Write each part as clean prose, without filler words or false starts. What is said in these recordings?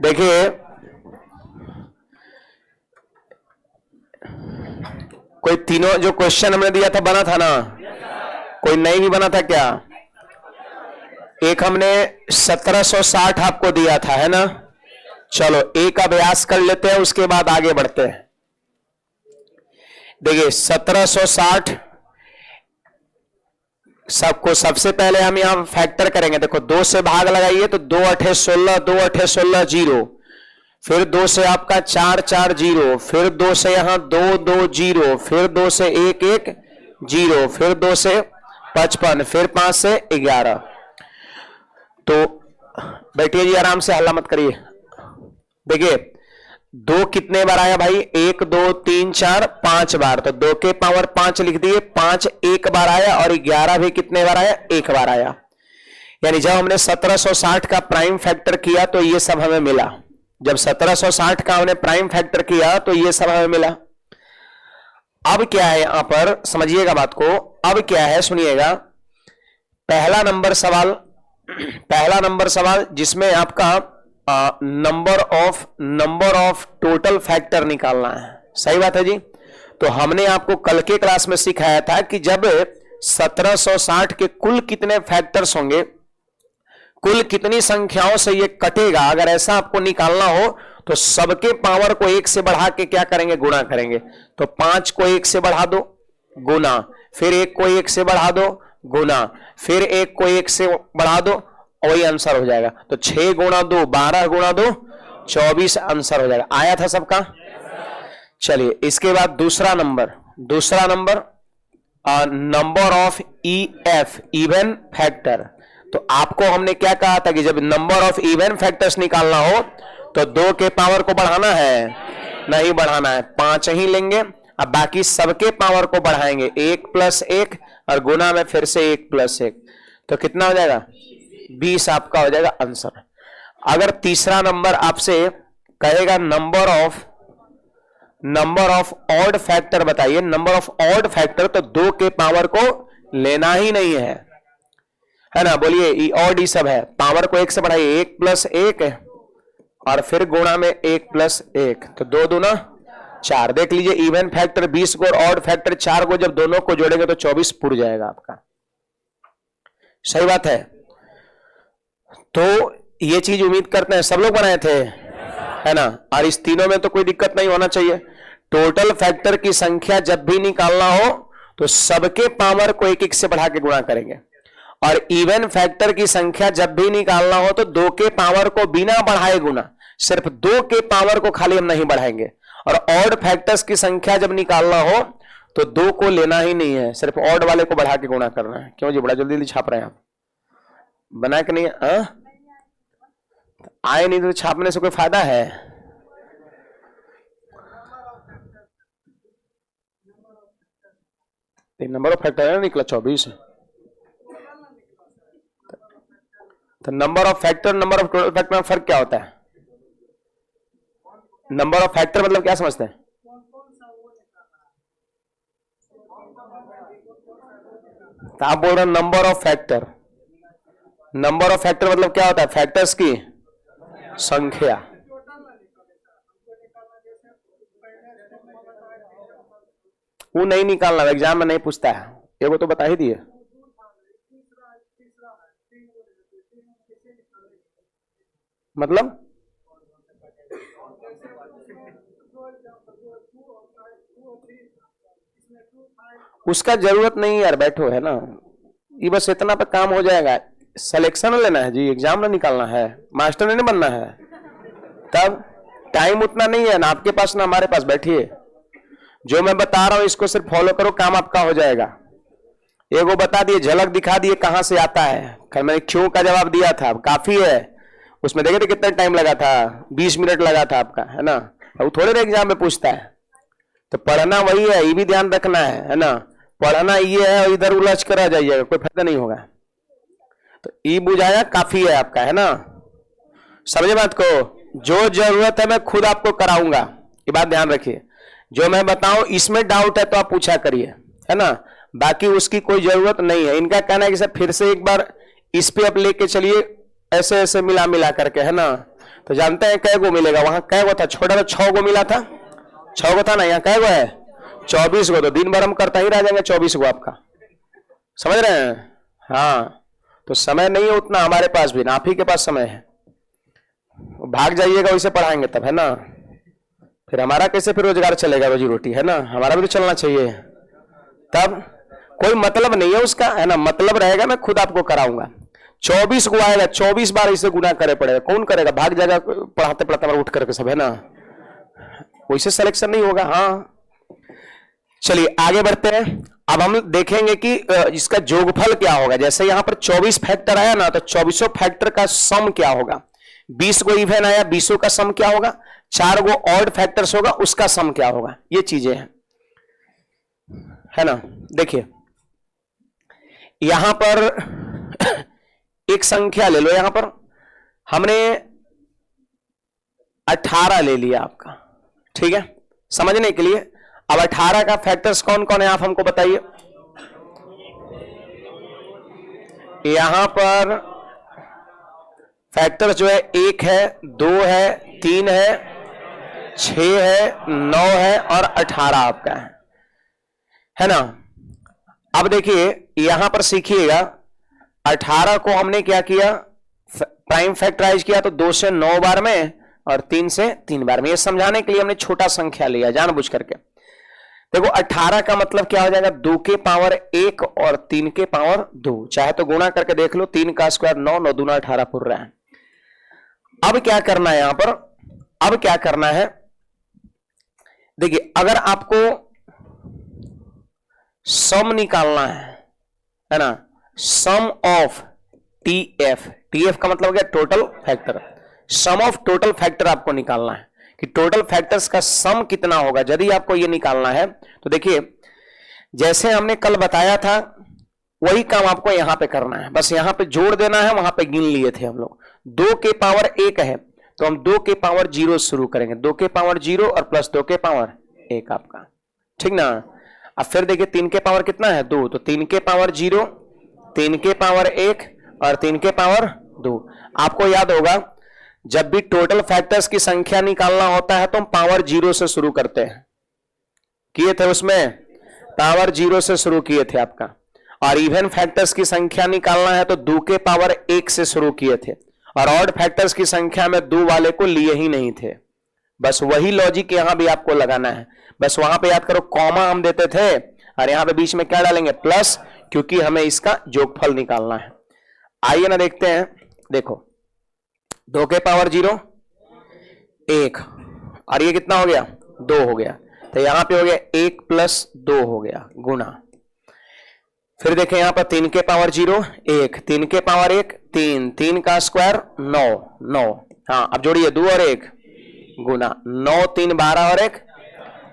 देखिए कोई तीनों जो क्वेश्चन हमने दिया था बना था ना? कोई नहीं भी बना था क्या? एक हमने 1760 आपको दिया था, है ना? चलो एक अभ्यास कर लेते हैं, उसके बाद आगे बढ़ते हैं। देखिए 1760 सबको सबसे पहले हम यहां फैक्टर करेंगे। देखो 2 से भाग लगाइए तो 2 अठे 16, 2 अठे 16 0, फिर 2 से आपका 4 4 0, फिर 2 से यहां 2 2 0, फिर 2 से 1 1 0, फिर 2 से 55, फिर 5 से 11। तो बैठिए जी, आराम से हल्ला मत करिए। देखिए 2 कितने बार आया भाई? 1 2 3 4 5 बार, तो 2 के पावर 5 लिख दिए। 5 एक बार आया और 11 भी कितने बार आया? एक बार आया। यानी जब हमने 1760 का प्राइम फैक्टर किया तो ये सब हमें मिला। जब 1760 का हमने प्राइम फैक्टर किया तो ये सब हमें मिला। अब क्या है यहां पर, समझिएगा बात को। अब क्या है सुनिएगा, पहला नंबर सवाल जिसमें आपका नंबर ऑफ टोटल फैक्टर निकालना है। सही बात है जी। तो हमने आपको कल के क्लास में सिखाया था कि जब 1760 के कुल कितने फैक्टर्स होंगे, कुल कितनी संख्याओं से ये कटेगा, अगर ऐसा आपको निकालना हो तो सबके पावर को 1 से बढ़ा के क्या करेंगे? गुणा करेंगे। तो 5 को 1 से बढ़ा दो, गुना, फिर 1 को 1 से बढ़ा दो, गुना, फिर 1 को 1 से बढ़ा दो, वही आंसर हो जाएगा। तो 6 गुणा 2 12 गुणा 2 24 आंसर हो जाएगा। आया था सबका? चलिए इसके बाद दूसरा number number of EF, even factor. तो आपको हमने क्या कहा था कि जब नंबर ऑफ इवन फैक्टर्स निकालना हो तो 2 के पावर को बढ़ाना है? नहीं बढ़ाना है, 5 ही लेंगे। अब बाकी सबके पावर को बढ़ाएंगे, 1 + 1 और गुना में फिर से 1 + 1, तो कितना हो जाएगा? 20 आपका हो जाएगा आंसर। अगर तीसरा नंबर आपसे कहेगा नंबर ऑफ ऑड फैक्टर बताइए, नंबर ऑफ ऑड फैक्टर, तो 2 के पावर को लेना ही नहीं है ना? बोलिए ऑड ही सब है, पावर को 1 से बढ़ाइए, 1 + 1 और फिर गुणा में 1 + 1, तो 2 दूना 4। देख लीजिए इवन फैक्टर 20 को और ऑड फैक्टर 4 को जब दोनों को जोड़ेंगे तो 24 पुर जाएगा आपका। सही बात है। तो ये चीज उम्मीद करते हैं सब लोग बनाए थे, है ना? और इस तीनों में तो कोई दिक्कत नहीं होना चाहिए। टोटल फैक्टर की संख्या जब भी निकालना हो तो सबके पावर को 1 1 से बढ़ा के गुणा करेंगे, और इवन फैक्टर की संख्या जब भी निकालना हो तो 2 के पावर को बिना बढ़ाए गुना, सिर्फ 2 के पावर को खाली हम नहीं बढ़ाएंगे। और ऑड फैक्टर्स की संख्या जब निकालना हो तो 2 को लेना ही नहीं है, सिर्फ ऑड वाले को बढ़ा के गुणा करना है। क्यों जी, बड़ा जल्दी छाप रहे हैं आप? बना के नहीं आए नहीं तो छापने से कोई फायदा है? नंबर ऑफ फैक्टर है निकला 24। तो number of factor number of total factor में फर्क क्या होता है? नंबर ऑफ फैक्टर मतलब क्या समझते हैं? तो आप बोल रहे हैं number of factor. Number of factor मतलब क्या होता है? फैक्टर्स की संख्या। वो नहीं निकालना, एग्जाम में नहीं पूछता है, ये वो तो बता ही दिए। मतलब उसका जरूरत नहीं यार, बैठो, है ना? ये बस इतना पे काम हो जाएगा। सिलेक्शन लेना है जी, एग्जाम ना निकालना है, मास्टर नहीं बनना है। तब टाइम उतना नहीं है ना आपके पास ना हमारे पास। बैठिए, जो मैं बता रहा हूं इसको सिर्फ फॉलो करो, काम आपका हो जाएगा। एगो बता दिए, झलक दिखा दिए कहां से आता है। कल मैंने क्यों का जवाब दिया था, काफी है। उसमें देखे थे कितना टाइम लगा था? 20 मिनट लगा था आपका, है ना? वो थोड़े ना एग्जाम में पूछता है। तो पढ़ना वही है, ये भी ध्यान रखना है ना? पढ़ना ये है और इधर उलझ कर आ जाइएगा, कोई फायदा नहीं होगा। तो ये बुझाया काफी है आपका, है ना? समझे बात को? जो जरूरत है मैं खुद आपको कराऊंगा, ये बात ध्यान रखिए। जो मैं बताऊं इसमें डाउट है तो आप पूछा करिए, है ना? बाकी उसकी कोई जरूरत नहीं है। इनका कहना है कि सर फिर से एक बार इस पे आप लेके चलिए, ऐसे ऐसे मिला मिला करके, है ना? तो जानते हैं कै गो मिलेगा, वहां कै गो था, छोटा तो 6 गो मिला था, 6 गो था ना, यहाँ कै गो है 24 गो, तो दिन भर हम करता ही रह जाएंगे 24 गो आपका, समझ रहे हैं। हाँ तो समय नहीं है उतना हमारे पास भी ना, आप ही के पास समय है, भाग जाइएगा वैसे पढ़ाएंगे तब, है ना। फिर हमारा कैसे फिर रोजगार चलेगा, रोजी रोटी, है ना, हमारा भी तो चलना चाहिए, तब कोई मतलब नहीं है उसका, है ना, मतलब रहेगा मैं खुद आपको कराऊंगा। 24 को आएगा, 24 बार इसे गुना करे पड़ेगा, कौन करेगा, भाग जाएगा पढ़ाते पढ़ाते उठ करके सब, है ना, वैसे सिलेक्शन नहीं होगा। हाँ चलिए आगे बढ़ते हैं। अब हम देखेंगे कि इसका जोगफल क्या होगा। जैसे यहां पर 24 फैक्टर आया ना, तो 24 फैक्टर का सम क्या होगा, 20 को इवन आया, 20 का सम क्या होगा, 4 गो ऑड फैक्टर्स होगा उसका सम क्या होगा, ये चीजें हैं, है ना। देखिए यहां पर एक संख्या ले लो, यहां पर हमने 18 ले लिया आपका, ठीक है, समझने के लिए। अब 18 का फैक्टर्स कौन कौन है आप हमको बताइए। यहां पर फैक्टर जो है 1 है, 2 है, 3 है, 6 है, 9 है और 18 आपका है ना। अब देखिए यहां पर सीखिएगा, 18 को हमने क्या किया, प्राइम फैक्टराइज किया, तो 2 से 9 बार में और 3 से 3 बार में। ये समझाने के लिए हमने छोटा संख्या लिया जानबूझ करके। देखो 18 का मतलब क्या हो जाएगा, 2 के पावर 1 और 3 के पावर 2, चाहे तो गुणा करके देख लो, 3 का स्क्वायर 9, 9 दूना 18 पूर रहा है। अब क्या करना है यहां पर, अब क्या करना है, देखिए अगर आपको सम निकालना है ना, सम ऑफ टीएफ, टीएफ का मतलब क्या, total factor, sum of total factor आपको निकालना है कि टोटल फैक्टर्स का सम कितना होगा। यदि आपको ये निकालना है तो देखिए जैसे हमने कल बताया था वही काम आपको यहां पे करना है, बस यहां पे जोड़ देना है, वहां पे गिन लिए थे हम लोग। 2 के पावर 1 है तो हम 2 के पावर 0 शुरू करेंगे, 2 के पावर 0 और प्लस 2 के पावर 1 आपका, ठीक ना। अब फिर देखिए 3 के पावर कितना है 2, तो 3 के पावर 0, 3 के पावर 1 और 3 के पावर 2। आपको याद होगा जब भी टोटल फैक्टर्स की संख्या निकालना होता है तो हम पावर 0 से शुरू करते हैं, किए थे उसमें पावर 0 से शुरू किए थे आपका। और इवन फैक्टर्स की संख्या निकालना है तो 2 के पावर 1 से शुरू किए थे, और ऑड फैक्टर्स की संख्या में 2 वाले को लिए ही नहीं थे। बस वही लॉजिक यहां भी आपको लगाना है, बस वहां पे याद करो कॉमा हम देते थे और यहां पे बीच में क्या डालेंगे, प्लस, क्योंकि हमें इसका जोगफल निकालना है। आइए ना देखते हैं, देखो 2 के पावर 0 1 और ये कितना हो गया 2 हो गया, तो यहां पे हो गया 1 प्लस 2 हो गया गुना। फिर देखें यहां पर 3 के पावर 0 1, 3 के पावर 1 3, 3 का स्क्वायर 9 9, हाँ अब जोड़िए 2 और 1 गुना 9 3 12 और 1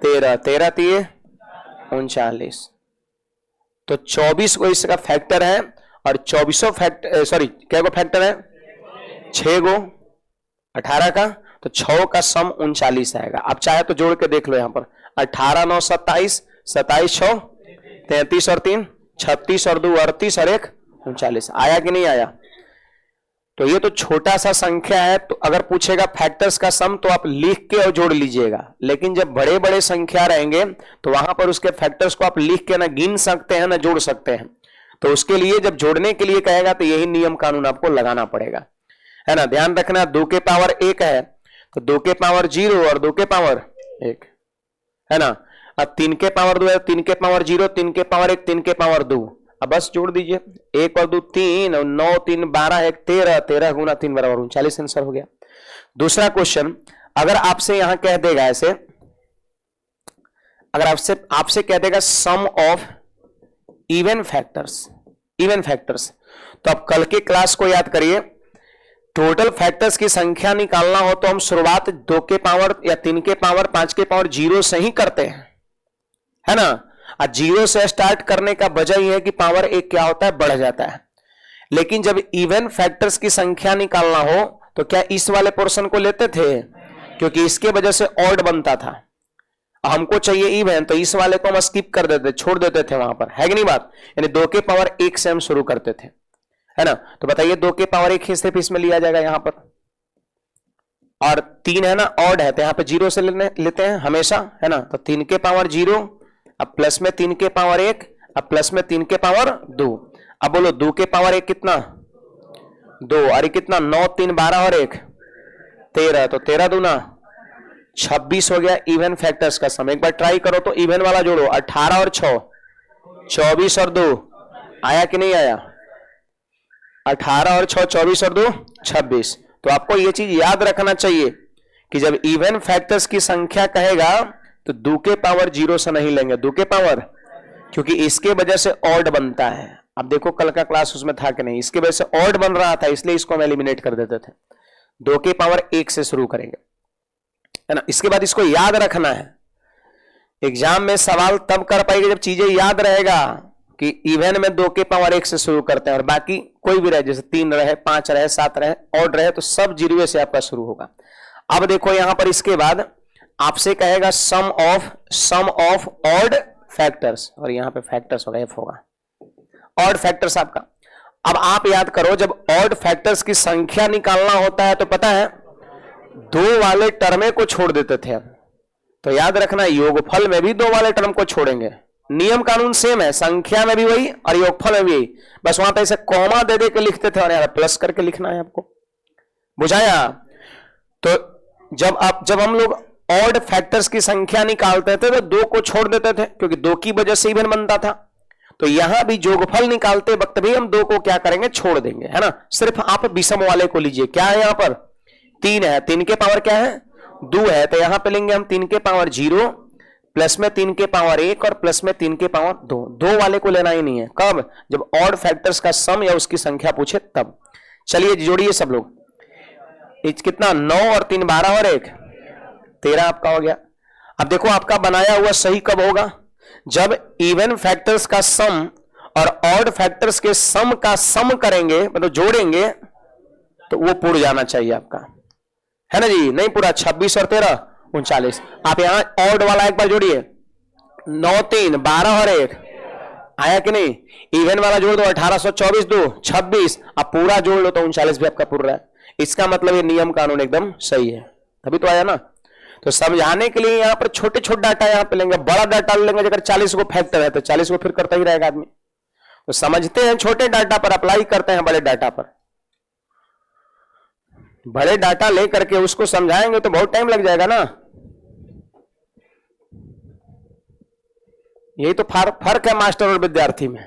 13, 13 3 39, तो 24 को इसका फैक्टर है और 24 फैक्टर, सॉरी क्या को फैक्टर है 6 गो 18 का, तो 6 का सम 39 आएगा। आप चाहे तो जोड़ के देख लो यहां पर 18 9 27, 27 6 33 और 3 36 और 2 38 और 1 39, आया कि नहीं आया। तो ये तो छोटा सा संख्या है, तो अगर पूछेगा फैक्टर्स का सम तो आप लिख के और जोड़ लीजिएगा, लेकिन जब बड़े बड़े संख्या रहेंगे तो वहां पर उसके फैक्टर्स को आप लिख के ना गिन सकते हैं ना जोड़ सकते हैं। तो उसके लिए जब जोड़ने के लिए कहेगा तो यही नियम कानून आपको लगाना पड़ेगा, है ना। ध्यान रखना 2 के पावर 1 है तो 2 के पावर 0 और 2 के पावर 1, है ना। अब 3 के पावर 2 है, 3 के पावर 0, 3 के पावर 1, 3 के पावर 2, अब बस जोड़ दीजिए 1 और 2 3 और 9 3 12 1 13, 13 गुना 3 बराबर 39 आंसर हो गया। दूसरा क्वेश्चन, अगर आपसे यहां कह देगा ऐसे, अगर आपसे कह देगा sum of even factors, even factors, तो आप कल के क्लास को याद करिए, टोटल फैक्टर्स की संख्या निकालना हो तो हम शुरुआत 2 के पावर या 3 के पावर 5 के पावर 0 से ही करते हैं, है ना। 0 से स्टार्ट करने का वजह यह है कि पावर 1 क्या होता है बढ़ जाता है। लेकिन जब इवन फैक्टर्स की संख्या निकालना हो तो क्या इस वाले पोर्शन को लेते थे, क्योंकि इसके वजह से ऑड बनता था, हमको चाहिए इवन, तो इस वाले को हम स्किप कर देते, छोड़ देते थे वहां पर, है कि नहीं बात। यानी 2 के पावर 1 से हम शुरू करते थे, है ना। तो बताइए 2 के पावर 1 ही सिर्फ इसमें लिया जाएगा यहां पर, और 3 है ना, ऑड है, तो यहाँ पे 0 से लेते हैं हमेशा, है ना। तो 3 के पावर 0, अब प्लस में 3 के पावर 1, अब प्लस में 3 के पावर 2। अब बोलो 2 के पावर 1 कितना, 2, अरे कितना, 9 3 12 और 1 13, तो 13 दूना 26 हो गया इवन फैक्टर्स का सम। एक बार ट्राई करो तो इवन वाला जोड़ो, 18 और 6 24 और 2 आया कि नहीं आया, 18 और 6 24 और 2 26। तो आपको यह चीज याद रखना चाहिए कि जब इवन फैक्टर्स की संख्या कहेगा तो 2 के पावर 0 से नहीं लेंगे, 2 के पावर, क्योंकि इसके वजह से ऑड बनता है। अब देखो कल का क्लास उसमें था कि नहीं, इसके वजह से ऑड बन रहा था, इसलिए इसको हम एलिमिनेट कर देते थे। 2 के पावर 1 से शुरू करेंगे, है ना। इसके बाद इसको याद रखना है, एग्जाम में सवाल तब कर पाएंगे जब चीजें याद रहेगा कि इवन में 2 के पावर 1 से शुरू करते हैं, और बाकी कोई भी रहे, जैसे 3 रहे, 5 रहे, 7 रहे, ऑड रहे, तो सब 0 से आपका शुरू होगा। अब देखो यहां पर इसके बाद आपसे कहेगा सम ऑफ ऑड फैक्टर्स, और यहां पे फैक्टर्स होगा, एफ होगा ऑड फैक्टर्स आपका। अब आप याद करो, जब ऑड फैक्टर्स की संख्या निकालना होता है तो पता है 2 वाले टर्म को छोड़ देते थे। तो याद रखना योगफल में भी 2 वाले टर्म को छोड़ेंगे, नियम कानून सेम है, संख्या में भी वही और योगफल में भी वही, बस वहां पे ऐसे कॉमा दे दे के लिखते थे और यहां प्लस करके लिखना है आपको, बुझाया। तो जब हम लोग ऑड फैक्टर्स की संख्या निकालते थे तो 2 को छोड़ देते थे, क्योंकि 2 की वजह से इवन बनता था। तो यहां भी योगफल निकालते वक्त भी हम 2 को क्या करेंगे, छोड़ देंगे, है ना। सिर्फ आप विषम वाले को लीजिए, क्या है यहां पर 3 है, 3 के पावर क्या है 2 है, तो यहां पे लेंगे हम 3 के पावर 0, प्लस में 3 के पावर 1 और प्लस में 3 के पावर 2। 2 वाले को लेना ही नहीं है, कब, जब ऑड फैक्टर्स का सम या उसकी संख्या पूछे तब। चलिए जोड़िए सब लोग, कितना 9 और 3 12 और 1 13 आपका हो गया। अब देखो आपका बनाया हुआ सही कब होगा, जब इवन फैक्टर्स का सम और ऑड फैक्टर्स के सम का सम करेंगे, मतलब जोड़ेंगे, तो वो पूरा जाना चाहिए आपका, है ना जी। नहीं पूरा, 26 और 13 39। आप यहां ऑड वाला एक बार जोड़िए, 9 3 12 और 1 आया कि नहीं, इवन वाला जोड़ दो, 1824 2 26, आप पूरा जोड़ लो तो 39 भी आपका पूरा है। इसका मतलब ये नियम कानून एकदम सही है, तभी तो आया ना। तो समझाने के लिए यहां पर छोटे छोटे डाटा यहां पे लेंगे, बड़ा डाटा लेंगे, अगर 40 को फैक्टर है तो 40 को फिर करता ही रहेगा आदमी। तो समझते हैं छोटे डाटा पर, अप्लाई करते हैं बड़े डाटा पर। बड़े डाटा लेकर के उसको समझाएंगे तो बहुत टाइम लग जाएगा ना। यही तो फर्क है मास्टर और विद्यार्थी में।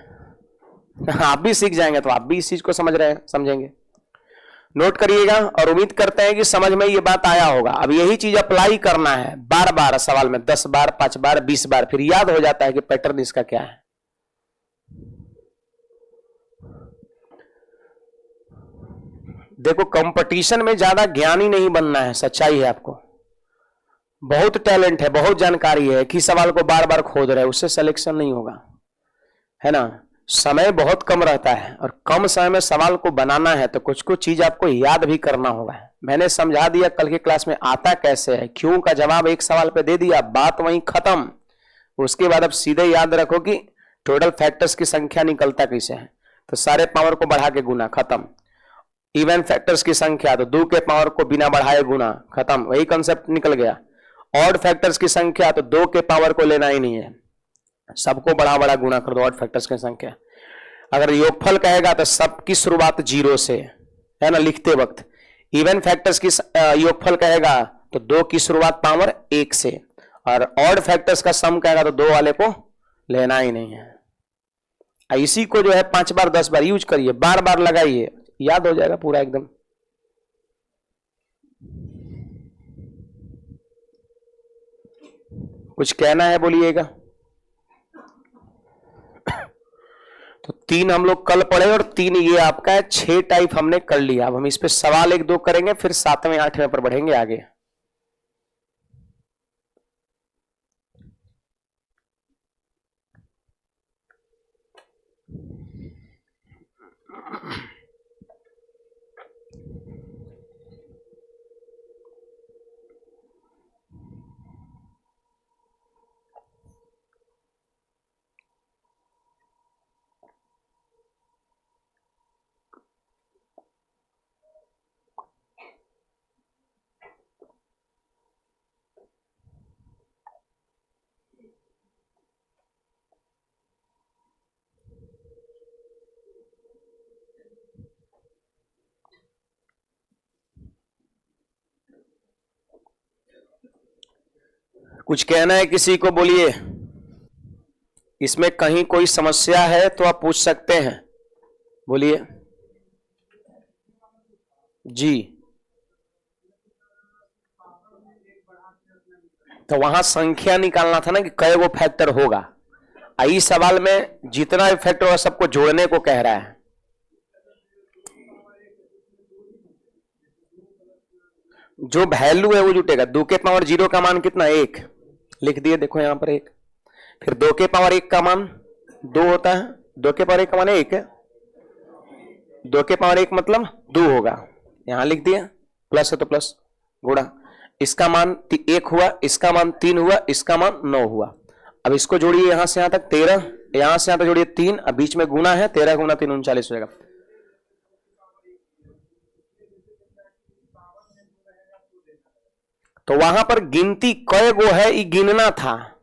आप भी सीख जाएंगे तो आप भी इस चीज को समझ रहे हैं, समझेंगे। नोट करिएगा, और उम्मीद करते हैं कि समझ में ये बात आया होगा। अब यही चीज अप्लाई करना है बार बार सवाल में, 10 बार 5 बार 20 बार, फिर याद हो जाता है कि पैटर्न इसका क्या है। देखो कंपटीशन में ज्यादा ज्ञानी नहीं बनना है, सच्चाई है। आपको बहुत टैलेंट है, बहुत जानकारी है, कि सवाल को बार बार खोद रहे, उससे सिलेक्शन नहीं होगा, है ना। समय बहुत कम रहता है और कम समय में सवाल को बनाना है तो कुछ कुछ चीज आपको याद भी करना होगा। मैंने समझा दिया कल के क्लास में आता कैसे है, क्यों का जवाब एक सवाल पे दे दिया, बात वहीं खत्म। उसके बाद अब सीधे याद रखो कि टोटल फैक्टर्स की संख्या निकलता कैसे है, तो सारे पावर को बढ़ा के गुना, खत्म। इवन फैक्टर्स की संख्या तो 2 के पावर को बिना बढ़ाए गुना, खत्म, वही कंसेप्ट निकल गया। ऑड फैक्टर्स की संख्या तो 2 के पावर को लेना ही नहीं है, सबको बड़ा बड़ा गुना कर दो ऑड फैक्टर्स की संख्या। अगर योगफल कहेगा तो सबकी शुरुआत 0 से, है ना, लिखते वक्त। इवन फैक्टर्स की योगफल कहेगा तो 2 की शुरुआत पावर 1 से, और ऑड फैक्टर्स का सम कहेगा तो 2 वाले को लेना ही नहीं है। इसी को जो है 5 बार 10 बार यूज करिए, बार बार लगाइए, याद हो जाएगा पूरा एकदम। कुछ कहना है बोलिएगा। तो 3 हम लोग कल पढ़े और 3 ये आपका है, 6 टाइप हमने कर लिया। अब हम इस पे सवाल 1 2 करेंगे, फिर 7वें 8वें पर बढ़ेंगे आगे। कुछ कहना है किसी को? बोलिए। इसमें कहीं कोई समस्या है तो आप पूछ सकते हैं, बोलिए जी। तो वहां संख्या निकालना था ना कि कई वो फैक्टर होगा। इस सवाल में जितना भी फैक्टर होगा सबको जोड़ने को कह रहा है। जो वैल्यू है वो जुटेगा। 2 के पावर 0 का मान कितना? 1 लिख दिए, देखो यहां पर 1। फिर 2 के पावर 1 का मान 2 होता है। 2 के पावर 1 का मान 1 है। 2 के पावर 1 मतलब 2 होगा, यहां लिख दिया। प्लस है तो प्लस, गुणा। इसका मान 1 हुआ, इसका मान 3 हुआ, इसका मान 9 हुआ। अब इसको जोड़िए यहां से यहां तक 13, यहां से यहां तक जोड़िए 3, अब बीच में गुना है, 13 गुना 3 39 हो जाएगा। तो वहां पर गिनती कय गो है ये गिनना था,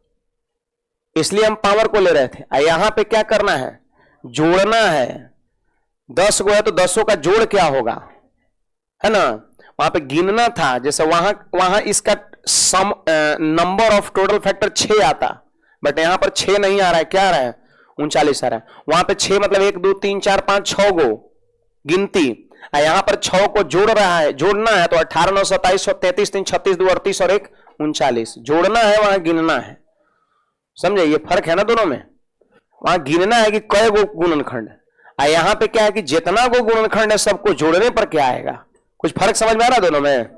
इसलिए हम पावर को ले रहे थे। यहां पे क्या करना है? जोड़ना है। 10 गो है तो 10 का जोड़ क्या होगा, है ना। वहां पे गिनना था। जैसे वहां इसका सम नंबर ऑफ टोटल फैक्टर 6 आता, बट यहां पर 6 नहीं आ रहा है। क्या आ रहा है? 39 आ रहा है। वहां पे 6 मतलब 1 2 3 4 5 6 गो गिनती। यहां पर 6 को जोड़ रहा है, जोड़ना है। तो 18 9 27 33 3 36 2 38 और 1 39 जोड़ना है, वहां गिनना है। समझे? ये फर्क है ना दोनों में। वहां गिनना है कि कई गो गुणनखंड, यहां पे क्या है कि जितना गो गुणनखंड है सबको जोड़ने पर क्या आएगा। कुछ फर्क समझ में आ रहा है दोनों में?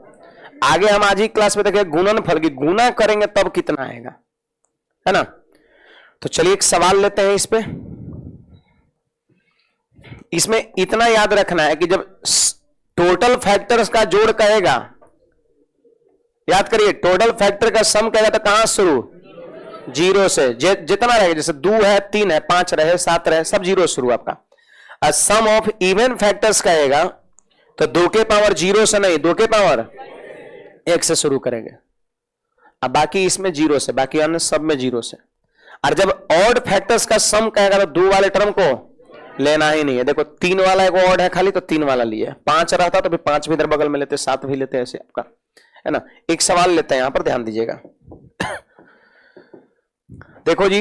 आगे हम आज ही क्लास में देखेंगे गुणनफल की, गुना करेंगे तब कितना आएगा, है ना। तो चलिए एक सवाल लेते हैं इस पे। इसमें इतना याद रखना है कि जब टोटल फैक्टर्स का जोड़ कहेगा, याद करिए टोटल फैक्टर का सम कहेगा तो कहां शुरू? 0 से। जितना रहेगा, जैसे 2 है 3 है 5 रहे 7 रहे, सब 0 शुरू आपका। सम ऑफ इवन फैक्टर्स कहेगा तो 2 के पावर 0 से नहीं, 2 के पावर 1 से शुरू करेंगे। अब बाकी इसमें 0 से, बाकी अन्य सब में 0 से। और जब ऑड फैक्टर्स का सम कहेगा तो 2 वाले टर्म को लेना ही नहीं है। देखो 3 वाला एक ऑड है खाली, तो 3 वाला लिए। 5 रहता तो फिर 5 भी इधर बगल में लेते, 7 भी लेते, ऐसे आपका, है ना। एक सवाल लेते हैं, यहां पर ध्यान दीजिएगा। देखो जी,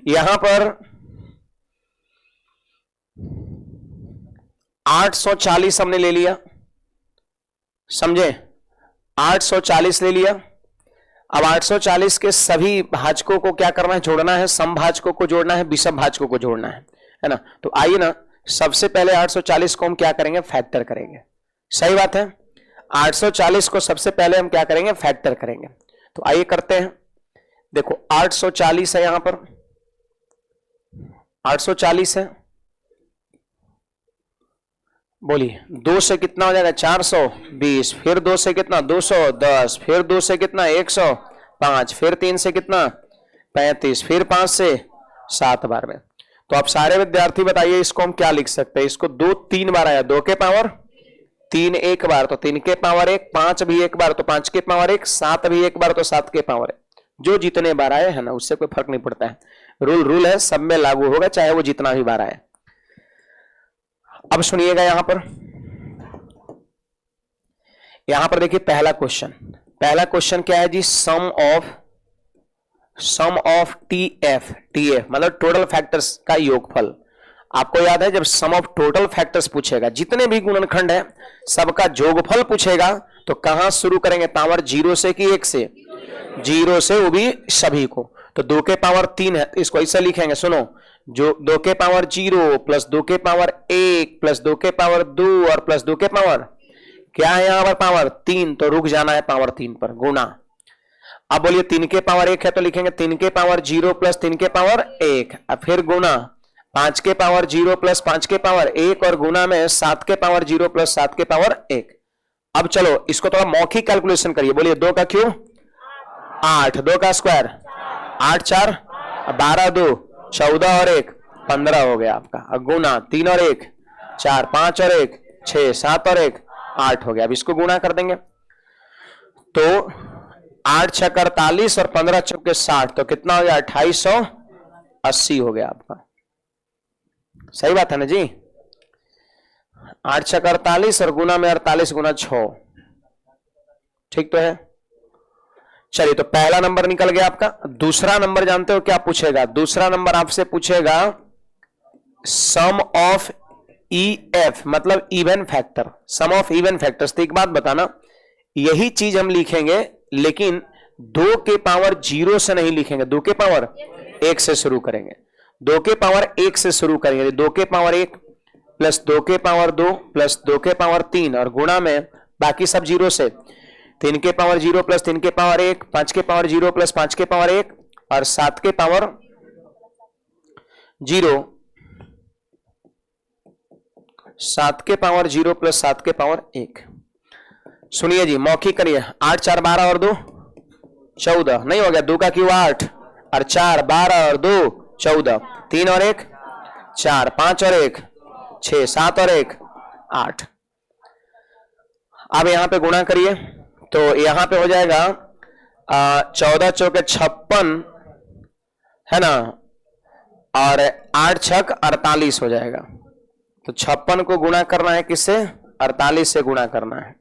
यहां पर 840 हमने ले लिया, समझे? 840 ले लिया। अब 840 के सभी भाजकों को क्या करना है? जोड़ना है। सम भाजकों को जोड़ना है, विषम भाजकों को जोड़ना है ना। तो आइए ना, सबसे पहले 840 को हम क्या करेंगे? फैक्टर करेंगे। सही बात है। 840 को सबसे पहले हम क्या करेंगे? फैक्टर करेंगे। तो आइए करते हैं। देखो 840 है, यहां पर 840 है। बोलिए 2 से कितना हो जाएगा? 420। फिर 2 से कितना? 210। फिर 2 से कितना? 105। फिर 3 से कितना? 35। फिर 5 से 7 बार में। तो आप सारे विद्यार्थी बताइए इसको हम क्या लिख सकते हैं? इसको 2 3 बार आया, 2 के पावर 3 एक बार तो 3 के पावर 1, 5 भी एक बार तो 5 के पावर 1, 7 भी एक बार तो 7 के पावर 1। जो जितने बार आए है ना, उससे कोई फर्क नहीं पड़ता है। रूल है, सब में लागू होगा, चाहे वो जितना भी बार आए। अब सुनिएगा यहां पर देखिए पहला क्वेश्चन क्या है जी? सम ऑफ टीएफ मतलब टोटल फैक्टर्स का योगफल। आपको याद है जब सम ऑफ टोटल फैक्टर्स पूछेगा, जितने भी गुणनखंड है सबका योगफल पूछेगा, तो कहां शुरू करेंगे? पावर 0 से कि 1 से? 0 से, वो भी सभी को। तो 2 के पावर 3 है, इसको ऐसे लिखेंगे, सुनो। जो 2 के पावर 0 प्लस 2 के पावर 1 प्लस 2 के पावर 2 और प्लस 2 के पावर क्या है? यहां पर पावर 3, तो रुक जाना है पावर 3 पर, गुना। अब बोलिए 3 के पावर 1 है तो लिखेंगे 3 के पावर 0 प्लस 3 के पावर 1, अब फिर गुना 5 के पावर 0 प्लस 5 के पावर 1 और गुना में 7 के पावर 0 प्लस 7 के पावर 1। अब चलो इसको थोड़ा मौखिक कैलकुलेशन करिए। बोलिए 2 का क्यूब 8, 2 का स्क्वायर 8 4 12, 2 14 और 1 15 हो गया आपका। गुना 3 और 1 4, 5 और 1 6, 7 और 1 8 हो गया। अब इसको गुणा कर देंगे तो 8 6 48 और 15 चौके 60, तो कितना हो गया? 2880 हो गया आपका। सही बात है ना जी? 8 6 48 और गुना में 48 गुना 6, ठीक तो है। चलिए, तो पहला नंबर निकल गया आपका। दूसरा नंबर जानते हो क्या पूछेगा? दूसरा नंबर आपसे पूछेगा सम ऑफ ई एफ, मतलब even factor, sum of even factors. तो एक बात बताना, यही चीज हम लिखेंगे लेकिन 2 के पावर 0 से नहीं लिखेंगे, 2 के पावर 1 से शुरू करेंगे। 2 के पावर 1 से शुरू करेंगे। 2 के पावर 1 प्लस 2 के पावर 2 प्लस 2 के पावर 3 और गुणा में बाकी सब 0 से 3 के पावर 0 प्लस 3 के पावर 1, 5 के पावर 0 प्लस 5 के पावर 1 और 7 के पावर 0, 7 के पावर 0 प्लस 7 के पावर 1। सुनिए जी, मौखिक करिए। 8 4 12 और 2 14, नहीं हो गया? 2 का क्यों 8 और 4 12 और 2 14, 3 और 1 4, 5 और 1 6, 7 और 1 8। अब यहां पे गुणा करिए तो यहां पे हो जाएगा 14 चौके 56 है ना, और 8 छक 48 हो जाएगा। तो 56 को गुणा करना है किससे? 48 से गुणा करना है।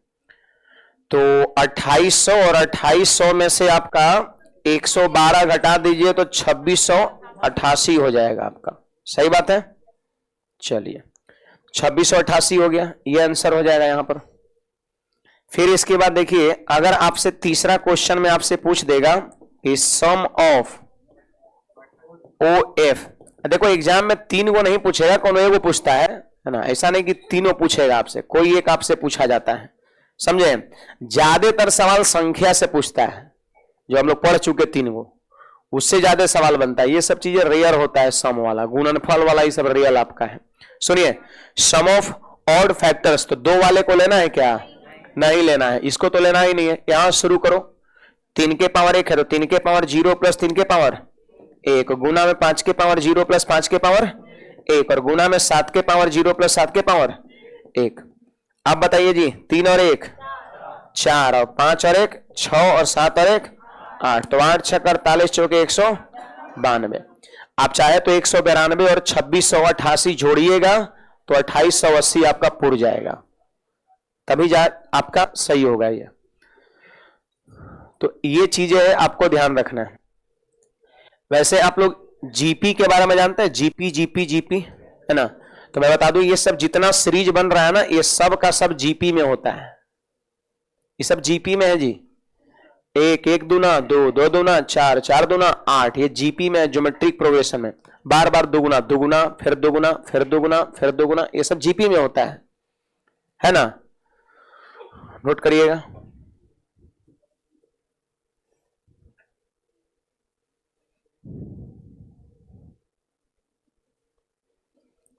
तो 2800 और 2800 में से आपका 112 घटा दीजिए तो 2688 हो जाएगा आपका। सही बात है? चलिए, 2688 हो गया, ये आंसर हो जाएगा यहां पर। फिर इसके बाद देखिए, अगर आपसे तीसरा क्वेश्चन में आपसे पूछ देगा कि सम ऑफ ओ एफ। देखो एग्जाम में 3 को नहीं पूछेगा, कौन एक को पूछता है ना, ऐसा नहीं कि तीनों पूछेगा आपसे, कोई एक आपसे पूछा जाता है, समझे? ज्यादातर सवाल संख्या से पूछता है, जो हम लोग पढ़ चुके 3 को, उससे ज्यादा सवाल बनता है। ये सब चीजें रेयर होता है, सम वाला, गुणनफल वाला, ये सब रियल आपका है। सुनिए, सम ऑफ ऑड फैक्टर्स, तो 2 वाले को लेना है क्या? नहीं लेना है, इसको तो लेना ही नहीं है। यहां शुरू करो, 3 के पावर 1 है तो 3 के पावर 0 प्लस 3 के पावर 1, गुना में 5 के पावर 0 प्लस 5 के पावर 1 और गुना में 7 के पावर 0 प्लस 7 के पावर 1। अब बताइए जी, 3 और 1 4 और 5 और 1 6 और 7 और 1 8, तो 8 6 48 चौके 192। आप चाहे तो 192 और 2688 जोड़िएगा तो 2880 आपका पुर जाएगा, तभी आपका सही होगा ये। तो ये चीजें है, आपको ध्यान रखना है। वैसे आप लोग जीपी के बारे में जानते हैं? जीपी जीपी जीपी है ना, तो मैं बता दूं, ये सब जितना सीरीज बन रहा है ना, ये सब का सब जीपी में होता है। ये सब जीपी में है जी। 1 1 दूना 2 2 दूना 4 4 दूना 8, ये जीपी में ज्योमेट्रिक प्रोग्रेशन में बार बार दुगुना दुगुना फिर दुगुना फिर दुगुना फिर दुगुना, ये सब जीपी में होता है ना? नोट करिएगा।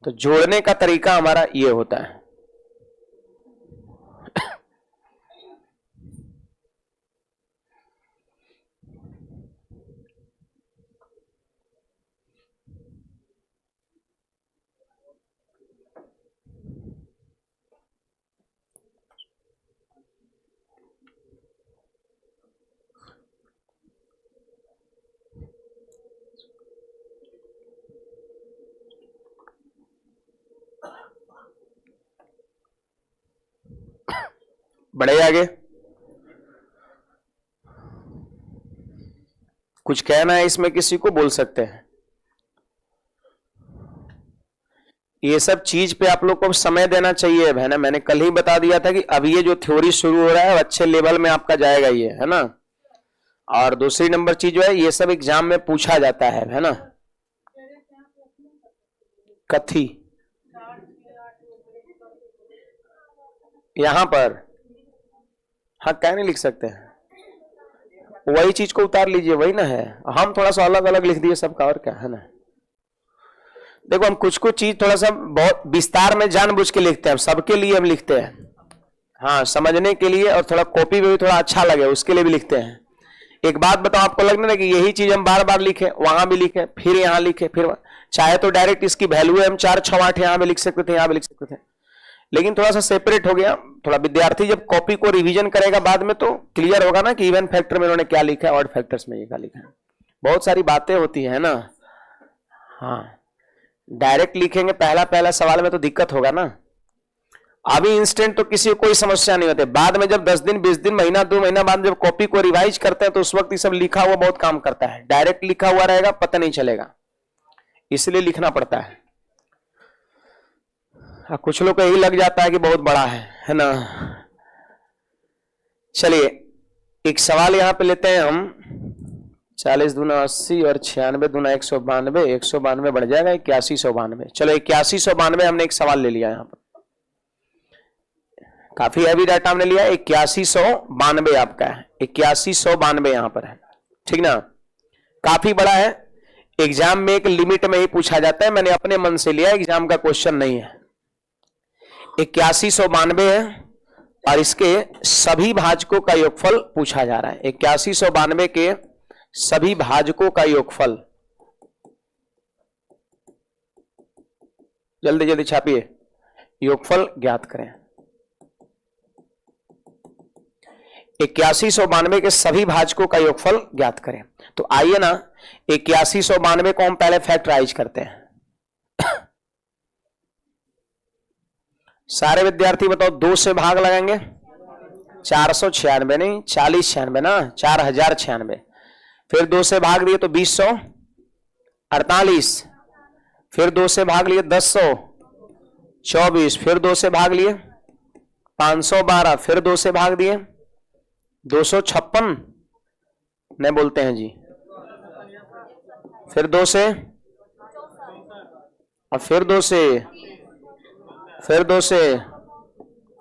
तो जोड़ने का तरीका हमारा ये होता है। बढ़े आगे, कुछ कहना है इसमें किसी को? बोल सकते हैं। ये सब चीज पे आप लोग को समय देना चाहिए है ना। मैंने कल ही बता दिया था कि अब ये जो थ्योरी शुरू हो रहा है अच्छे लेवल में आपका जाएगा ये, है ना। और दूसरी नंबर चीज जो है, ये सब एग्जाम में पूछा जाता है ना। कथी यहां पर? हाँ, क्या नहीं लिख सकते हैं? वही चीज को उतार लीजिए, वही ना है। हम थोड़ा सा अलग अलग लिख दिए सबका, और क्या है ना। देखो, हम कुछ कुछ चीज थोड़ा सा बहुत विस्तार में जानबूझ के लिखते हैं, सबके लिए हम लिखते हैं, हाँ, समझने के लिए, और थोड़ा कॉपी में भी थोड़ा अच्छा लगे उसके लिए भी लिखते हैं। एक बात बताओ, आपको लगना है कि यही चीज हम बार बार लिखे, वहां भी लिखे, फिर यहाँ लिखे, फिर चाहे तो डायरेक्ट इसकी वैल्यू हम 4 6 8 यहाँ भी लिख सकते थे, यहाँ भी लिख सकते थे, लेकिन थोड़ा सा सेपरेट हो गया। थोड़ा विद्यार्थी जब कॉपी को रिवीजन करेगा बाद में तो क्लियर होगा ना कि इवन फैक्टर में इन्होंने क्या लिखा है, ऑड फैक्टर्स में ये क्या लिखा है। बहुत सारी बातें होती है ना। हाँ, डायरेक्ट लिखेंगे पहला पहला सवाल में तो दिक्कत होगा ना। अभी इंस्टेंट तो किसी को कोई समस्या नहीं होती, बाद में जब 10 दिन 20 दिन महीना 2 महीना बाद जब कॉपी को रिवाइज करते हैं तो उस वक्त ये सब लिखा हुआ बहुत काम करता है। डायरेक्ट लिखा हुआ रहेगा पता नहीं चलेगा, इसलिए लिखना पड़ता है। कुछ लोग को यही लग जाता है कि बहुत बड़ा है ना। चलिए एक सवाल यहां पे लेते हैं हम। 40 दूना 80 और 96 दूना 192, 192 बढ़ जाएगा 8192। चलो 8192 हमने एक सवाल ले लिया यहां पर, काफी हैवी डाटा हमने लिया। 8192 आपका है, 8192 यहां पर है, ठीक ना। काफी बड़ा है, एग्जाम में एक लिमिट में ही पूछा जाता है, मैंने अपने मन से लिया, एग्जाम का क्वेश्चन नहीं है। 8192 है और इसके सभी भाजकों का योगफल पूछा जा रहा है। 8192 के सभी भाजकों का योगफल, जल्दी जल्दी छापिए, योगफल ज्ञात करें। 8192 के सभी भाजकों का योगफल ज्ञात करें। तो आइए ना 8192 को हम पहले फैक्टराइज करते हैं। सारे विद्यार्थी बताओ, 2 से भाग लगाएंगे, 496 नहीं 4096 ना, 4096। फिर 2 से भाग दिए तो 2048, फिर 2 से भाग लिए 1024, फिर 2 से भाग लिए 512, फिर 2 से भाग दिए 256 नहीं बोलते हैं जी, फिर 2 से, और फिर 2 से, फिर 2 से,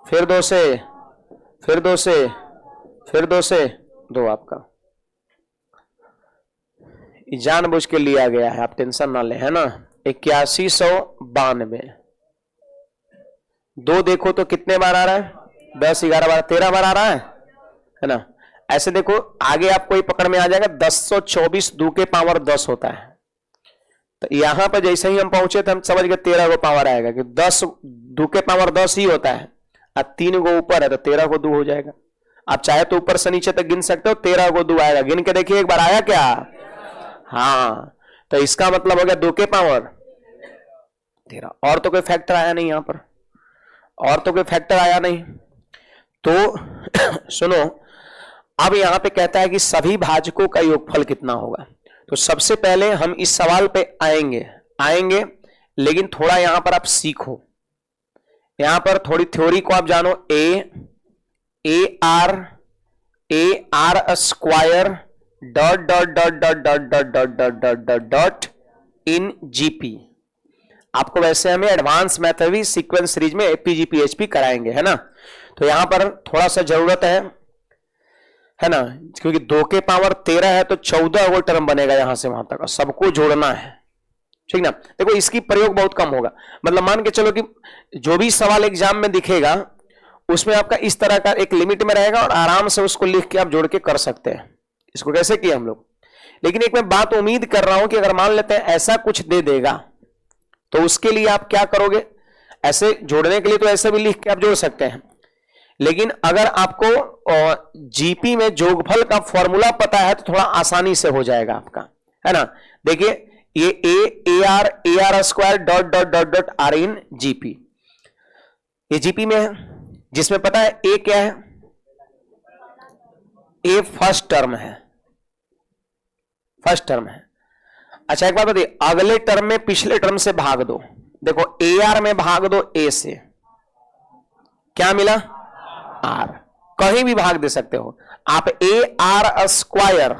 फिर 2 से, फिर 2 से, फिर 2 से 2 आपका जानबूझ के लिया गया है, आप टेंशन ना ले, है ना। 8192 2 देखो तो कितने बार आ रहा है, 10 11 12 13 बार आ रहा है ना। ऐसे देखो आगे आपको ही पकड़ में आ जाएगा, 1024 2 के पावर 10 होता है। तो यहां पर जैसे ही हम पहुंचे तो हम समझ गए 13 को पावर आएगा, कि 10 2 के पावर 10 ही होता है, और 3 को ऊपर है तो 13 को 2 हो जाएगा। आप चाहे तो ऊपर से नीचे तक गिन सकते हो, 13 को 2 आएगा। गिन के देखिए एक बार आया क्या, हाँ, तो इसका मतलब हो गया 2 के पावर 13। और तो कोई फैक्टर आया नहीं यहां पर, और तो कोई फैक्टर आया नहीं। तो सुनो, अब यहां पे कहता है कि सभी भाजकों का योगफल कितना होगा। तो सबसे पहले हम इस सवाल पे आएंगे, लेकिन थोड़ा यहां पर आप सीखो, यहां पर थोड़ी थ्योरी को आप जानो। ए R square dot dot dot dot dot dot dot dot dot dot dot in GP. आपको वैसे हमें एडवांस मैथड भी सीक्वेंस सीरीज में एपीजीपीएचपी कराएंगे, है ना। तो यहां पर थोड़ा सा जरूरत है ना, क्योंकि 2 के पावर 13 है तो 14 वो टर्म बनेगा यहां से वहां तक, सबको जोड़ना है, ठीक ना। देखो इसकी प्रयोग बहुत कम होगा, मतलब मान के चलो कि जो भी सवाल एग्जाम में दिखेगा उसमें आपका इस तरह का एक लिमिट में रहेगा और आराम से उसको लिख के आप जोड़ के कर सकते हैं। इसको कैसे किया हम लोग, लेकिन एक मैं बात उम्मीद कर रहा हूं कि अगर मान लेते हैं ऐसा कुछ दे देगा तो उसके लिए आप क्या करोगे, ऐसे जोड़ने के लिए तो ऐसे भी लिख के आप जोड़ सकते हैं, लेकिन अगर आपको जीपी में जोगफल का फॉर्मूला पता है तो थोड़ा आसानी से हो जाएगा आपका, है ना। देखिए ये A R square dot dot dot dot R in GP, ये जीपी में है, जिसमें पता है ए क्या है, ए फर्स्ट टर्म है, फर्स्ट टर्म है। अच्छा एक बात बताइए, अगले टर्म में पिछले टर्म से भाग दो, देखो ए आर में भाग दो ए से, क्या मिला, आर। कहीं भी भाग दे सकते हो आप, ए आर स्क्वायर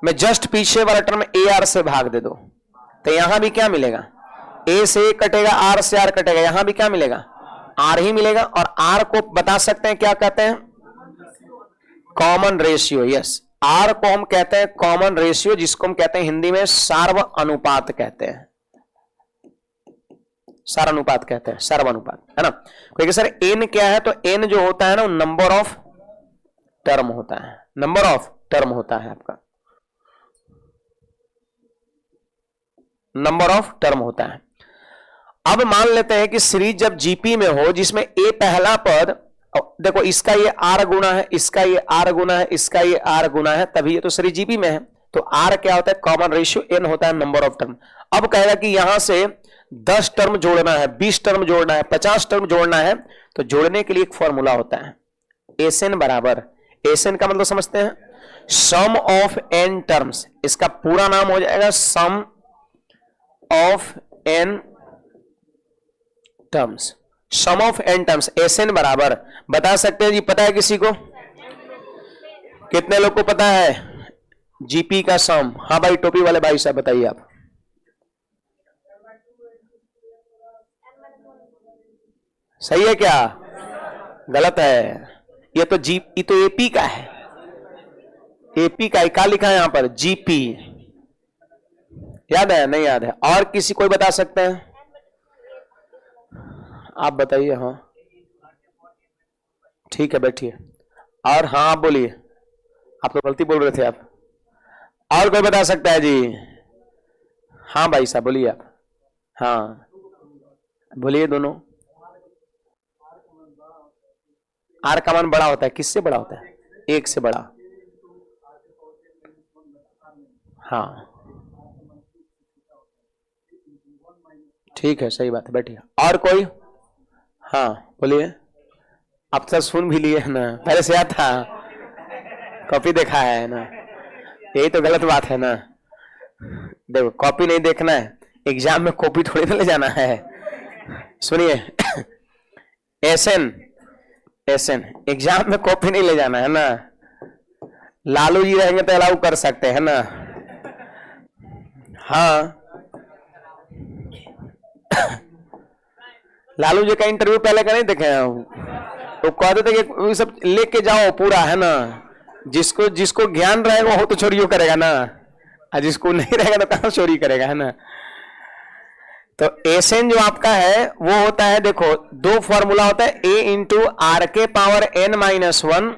में जस्ट पीछे वाला टर्म ए आर से भाग दे दो, तो यहां भी क्या मिलेगा, ए से ए कटेगा, आर से आर कटेगा, यहां भी क्या मिलेगा, आर ही मिलेगा। और आर को बता सकते हैं क्या कहते हैं, कॉमन रेशियो। यस, आर को हम कहते हैं कॉमन रेशियो, जिसको हम कहते हैं हिंदी में सार्व अनुपात कहते हैं, सार अनुपात कहते हैं, सर्व अनुपात, है ना। क्योंकि सर एन क्या है, तो एन जो होता है ना नंबर ऑफ टर्म होता है, नंबर ऑफ टर्म होता है आपका, नंबर ऑफ टर्म होता है। अब मान लेते हैं कि सीरीज जब जीपी में हो जिसमें ए पहला पद, देखो इसका ये आर गुना है, इसका ये आर गुना है, इसका ये आर गुना है, तभी ये तो सीरीज जीपी में है। तो आर क्या होता है, कॉमन रेशियो, एन होता है नंबर ऑफ टर्म। अब कहेगा कि यहां से 10 टर्म जोड़ना है, 20 टर्म जोड़ना है, 50 टर्म जोड़ना है, तो जोड़ने के लिए एक फॉर्मूला होता है, एसएन बराबर, एसएन का मतलब समझते हैं, सम ऑफ एन टर्म्स, इसका पूरा नाम हो जाएगा sum of N terms, sum of N terms, S N बराबर, बता सकते हैं जी, पता है किसी को, कितने लोग को पता है जीपी का सम? हाँ भाई, टोपी वाले भाई साहब बताइए आप। सही है क्या? गलत है, ये तो ये तो एपी का है, एपी का, क्या लिखा है यहां पर? जीपी। याद है? नहीं याद है? और किसी कोई बता सकते हैं? आप बताइए। हाँ ठीक है, बैठिए। और हाँ आप बोलिए, आप तो गलती बोल रहे थे आप। और कोई बता सकता है जी? हाँ भाई साहब बोलिए आप। हाँ बोलिए दोनों। आर का मान बड़ा होता है, किससे बड़ा होता है? एक से बड़ा। हाँ ठीक है, सही बात है, बैठिए। और कोई? हाँ बोलिए। आप तो सुन भी लिए है ना, पहले से याद था, कॉपी देखा है ना, यही तो गलत बात है ना। देखो कॉपी नहीं देखना है, एग्जाम में कॉपी थोड़ी ना ले जाना है। सुनिए, एसएन, एसएन एग्जाम में कॉपी नहीं ले जाना है ना, लालू जी रहेंगे तो अलाउ कर सकते हैं ना। हाँ लालू जी का इंटरव्यू पहले का नहीं देखे हैं, तो कहते थे कि सब लेके जाओ पूरा, है ना, जिसको जिसको ज्ञान रहेगा वो तो चोरी करेगा ना, और जिसको नहीं रहेगा तो कहां चोरी करेगा, है ना। तो एसएन जो आपका है वो होता है, देखो दो फॉर्मूला होता है, ए इंटू आर के पावर एन माइनस वन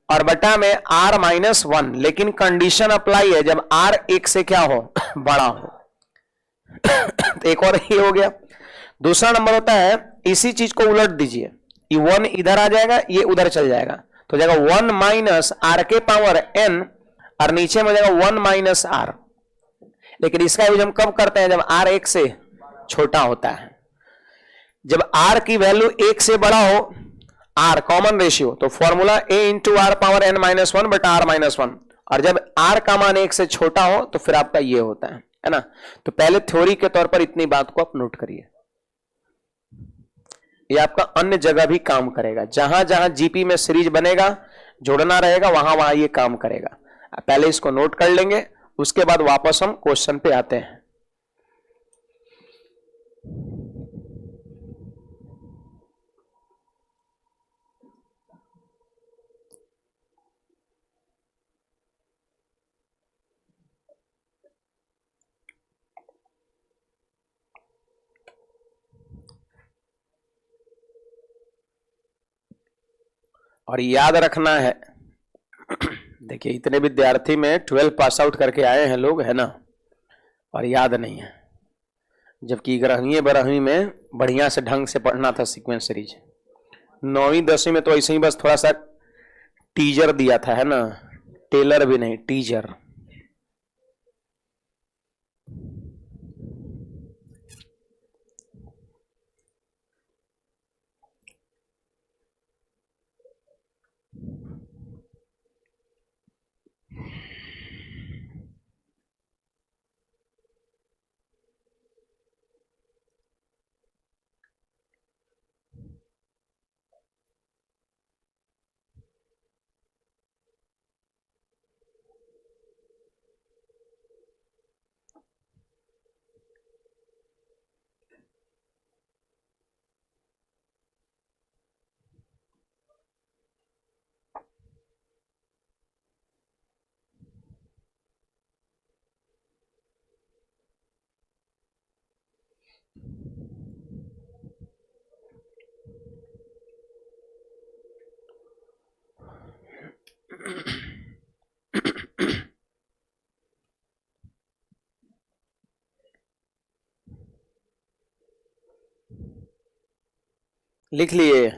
और बटा में आर माइनस वन, लेकिन कंडीशन अप्लाई है जब आर एक से क्या हो बड़ा हो। तो एक और ये हो गया। दूसरा नंबर होता है, इसी चीज को उलट दीजिए, ये वन इधर आ जाएगा, ये उधर चल जाएगा, तो जाएगा वन माइनस आर के पावर एन और नीचे में जाएगा वन माइनस आर। लेकिन इसका यूज हम कब करते हैं? जब आर एक से छोटा होता है। जब आर की वैल्यू एक से बड़ा हो, आर कॉमन रेशियो, तो formula A into R power N minus one बटा आर माइनस वन, और जब आर का मान एक से छोटा हो तो फिर आपका ये होता है ना। तो पहले थ्योरी के तौर पर इतनी बात को आप नोट करिए, ये आपका अन्य जगह भी काम करेगा, जहां जहां जीपी में सीरीज बनेगा, जोड़ना रहेगा, वहां वहां ये काम करेगा। पहले इसको नोट कर लेंगे, उसके बाद वापस हम क्वेश्चन पे आते हैं। और याद रखना है, देखिए इतने विद्यार्थी में 12 पास आउट करके आए हैं लोग, है ना, और याद नहीं है, जबकि 11वीं 12वीं में बढ़िया से ढंग से पढ़ना था सीक्वेंस सीरीज। 9वीं 10वीं में तो ऐसे ही बस थोड़ा सा टीजर दिया था, है ना, टेलर भी नहीं, टीजर। लिख लिए?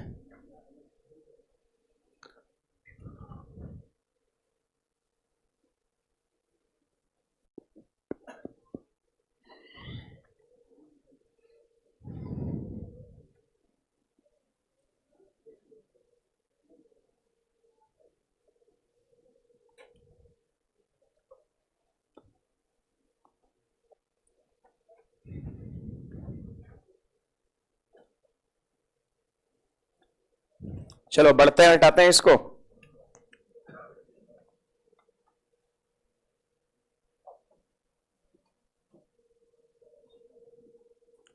चलो बढ़ते हैं, हटाते हैं इसको।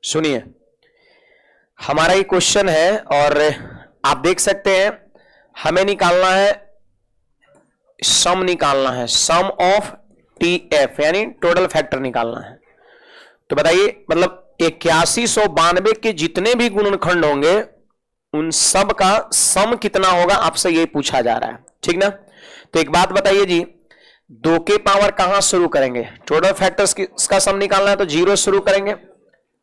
सुनिए, हमारा ये क्वेश्चन है और आप देख सकते हैं हमें निकालना है, सम निकालना है, सम ऑफ टीएफ यानी टोटल फैक्टर निकालना है। तो बताइए, मतलब 8192 के जितने भी गुणनखंड होंगे उन सब का सम कितना होगा, आपसे ये पूछा जा रहा है, ठीक ना। तो एक बात बताइए जी, 2 के पावर कहां शुरू करेंगे, टोटल फैक्टर्स का सम निकालना है तो 0 शुरू करेंगे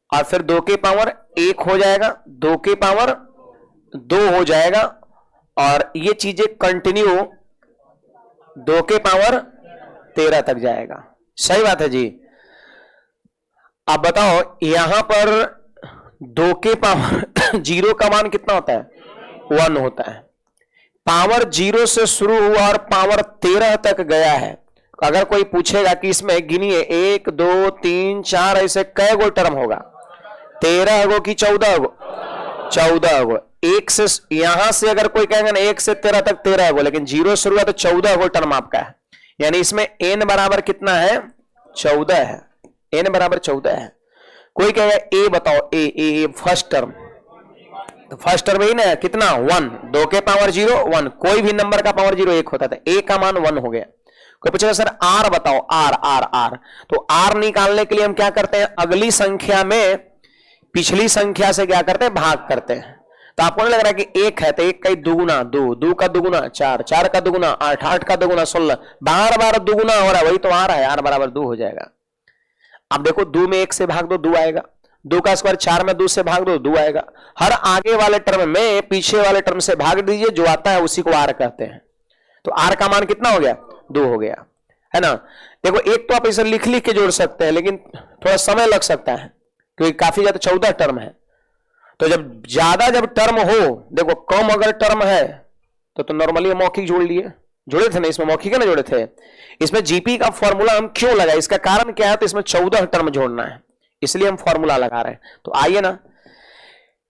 और फिर 2 के पावर 1 हो जाएगा, 2 के पावर 2 हो जाएगा और ये चीजें कंटिन्यू 2 के पावर 13 तक जाएगा। सही बात है जी। अब बताओ यहां पर 2 के पावर 0 का मान कितना होता है, 1 होता है। पावर 0 से शुरू हुआ और पावर 13 तक गया है। अगर कोई पूछेगा कि इसमें गिनिए 1 2 3 4 ऐसे कै गो टर्म होगा, 13 गो कि 14 गो, 14 गो। एक से यहां से अगर कोई कहेगा ना 1 से 13 तक 13 गो, लेकिन 0 शुरू हुआ तो 14 गो टर्म आपका है। यानी इसमें n बराबर कितना है, 14 है, n बराबर 14 है। कोई कहेगा ए बताओ, ए फर्स्ट टर्म, तो फर्स्ट टर्म ही ना कितना 1, 2 के पावर 0 1, कोई भी नंबर का पावर 0 1 होता था, ए का मान 1 हो गया। कोई पूछेगा सर आर बताओ, आर, तो आर निकालने के लिए हम क्या करते हैं, अगली संख्या में पिछली संख्या से क्या करते हैं, भाग करते हैं। तो आपको नहीं लग रहा है कि 1 है तो 1 का दुगुना 2, 2 का दुगुना 4, 4 का दुगुना 8, 8 का दुगुना 16, बार बार दुगुना हो रहा है, वही तो आ रहा है, आर बराबर 2 हो जाएगा। अब देखो 2 में 1 से भाग दो 2 आएगा, 2 का स्क्वायर 4 में 2 से भाग दो 2 आएगा। हर आगे वाले टर्म में पीछे वाले टर्म से भाग दीजिए, जो आता है उसी को आर कहते हैं। तो आर का मान कितना हो गया, 2 हो गया, है ना। देखो एक तो आप इसे लिख लिख के जोड़ सकते हैं, लेकिन थोड़ा समय लग सकता है क्योंकि काफी ज्यादा 14 टर्म है। तो जब ज्यादा जब टर्म हो, देखो कम अगर टर्म है तो नॉर्मली मौखिक जोड़ लिए, जोड़े थे ना, इसमें मौखिक है ना जोड़े थे। इसमें जीपी का फॉर्मूला हम क्यों लगाए, इसका कारण क्या है, तो इसमें 14 टर्म जोड़ना है, इसलिए हम फॉर्मूला लगा रहे हैं। तो आइए ना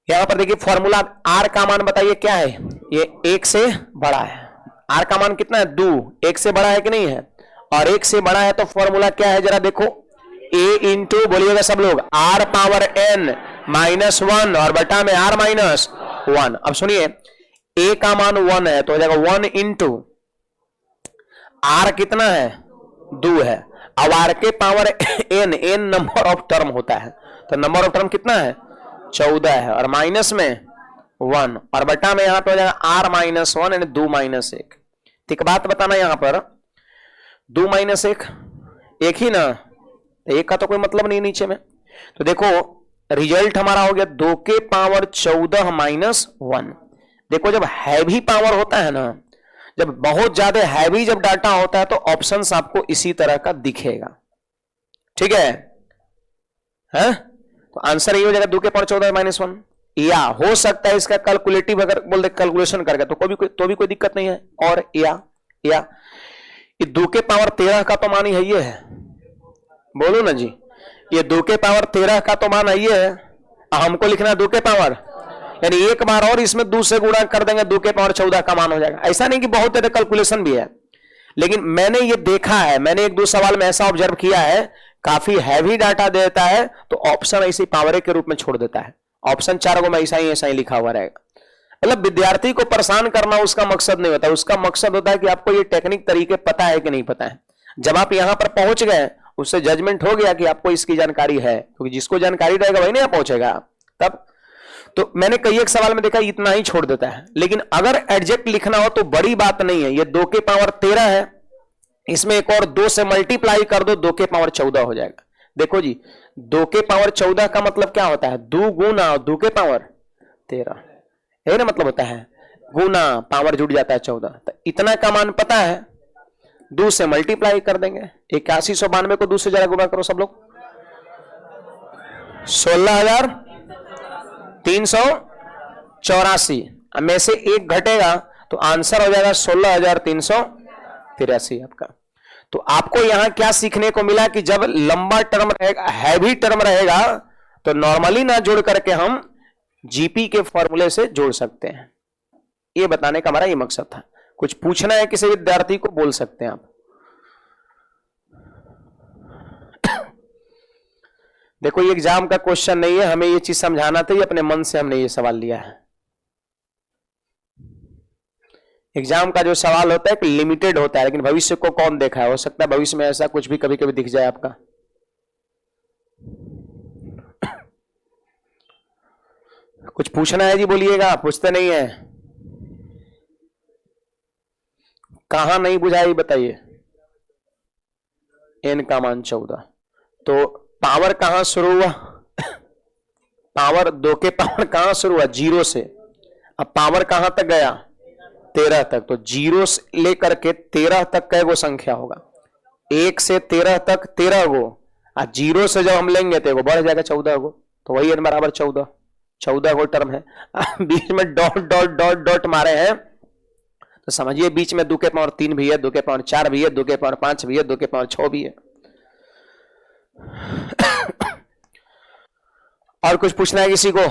यहां पर देखिए फॉर्मूला, आर का मान बताइए क्या है, ये 1 से बड़ा है। आर का मान कितना है, 2, 1 से बड़ा है कि नहीं है, और 1 से बड़ा है तो फॉर्मूला क्या है जरा देखो, ए इंटू बोलिएगा सब लोग, आर पावर n -1 और बटा में r -1। अब सुनिए a का मान 1 है तो हो जाएगा 1 इंटू आर कितना है, 2 है। अब आर के power n number of term होता है, तो नंबर ऑफ टर्म कितना है, 14 है, और माइनस में 1 और बटा में यहां पे हो जाएगा r -1 यानी 2 -1। ठीक बात बताना, यहां पर 2 -1 एक ही ना, एक का तो कोई मतलब नहीं नीचे में। तो देखो रिजल्ट हमारा हो गया 2 के पावर 14 -1। देखो जब हैवी पावर होता है ना, जब बहुत ज्यादा हैवी जब डाटा होता है तो ऑप्शंस आपको इसी तरह का दिखेगा, ठीक है। तो आंसर ये हो जाएगा 2 के पावर 14 -1, या हो सकता है इसका कैलकुलेटिव अगर बोल दे कैलकुलेशन करके तो भी कोई दिक्कत नहीं है। और या ये 2 के पावर 13 का तो मान ही है, ये है, बोलो ना जी, ये 2 के पावर 13 का तो मान है, ये है। हमको लिखना है 2 के पावर, यानी एक बार और इसमें 2 से गुणा कर देंगे, 2 के पावर 14 का मान हो जाएगा। ऐसा नहीं कि बहुत ज्यादा कैलकुलेशन भी है, लेकिन मैंने ये देखा है, मैंने 1-2 सवाल में ऐसा ऑब्जर्व किया है, काफी हैवी डाटा देता है तो ऑप्शन ऐसी पावर के रूप में छोड़ देता है, ऑप्शन 4 को में ऐसा ही लिखा हुआ रहेगा। मतलब विद्यार्थी को परेशान करना उसका मकसद नहीं होता, उसका मकसद होता है कि आपको ये टेक्निक तरीके पता है कि नहीं पता है। जब आप यहां पर पहुंच गए, उससे जजमेंट हो गया कि आपको इसकी जानकारी है, क्योंकि जिसको जानकारी रहेगा वही नहीं पहुंचेगा तब। तो मैंने कई एक सवाल में देखा इतना ही छोड़ देता है, लेकिन अगर एडजेक्ट लिखना हो तो बड़ी बात नहीं है। ये 2 के पावर 13 है, इसमें एक और 2 से मल्टीप्लाई कर दो, 2 के पावर 14 हो जाएगा। देखो जी 2 के पावर 14 का मतलब क्या होता है, 2 गुना 2 के पावर 13 है ना, मतलब होता है गुना पावर जुड़ जाता है 14। तो इतना का मान पता है, 2 से मल्टीप्लाई कर देंगे। 8192 को 2 से जरा गुणा करो सब लोग, 16,384 में से 1 घटेगा तो आंसर हो जाएगा 16,383 आपका। तो आपको यहां क्या सीखने को मिला कि जब लंबा टर्म रहेगा, हैवी टर्म रहेगा, तो नॉर्मली ना जोड़ करके हम जीपी के फॉर्मूले से जोड़ सकते हैं। ये बताने का हमारा ये मकसद था। कुछ पूछना है किसी विद्यार्थी को, बोल सकते हैं आप। देखो ये एग्जाम का क्वेश्चन नहीं है, हमें ये चीज समझाना था, ये अपने मन से हमने ये सवाल लिया है। एग्जाम का जो सवाल होता है लिमिटेड होता है, लेकिन भविष्य को कौन देखा है, हो सकता है भविष्य में ऐसा कुछ भी कभी कभी दिख जाए आपका। कुछ पूछना है जी, बोलिएगा, पूछते नहीं है। कहां नहीं बुझाई बताइए। n का मान 14, तो पावर कहां शुरू हुआ? पावर 2 के पावर कहां शुरू हुआ? 0 से। अब पावर कहां तक गया? 13 तक। तो 0 से लेकर के 13 तक कै गो संख्या होगा? 1 से 13 तक 13 गो, और 0 से जब हम लेंगे तो बढ़ जाएगा 14 गो, तो वही n बराबर 14। 14 गो टर्म है। बीच में डॉट डॉट डॉट डॉट मारे हैं, तो समझिए बीच में 2 के पावर 3 भी है, 2 के पावर 4 भी है, 2 के पावर 5 भी है, 2 के पावर 6 भी है। और कुछ पूछना है किसी को?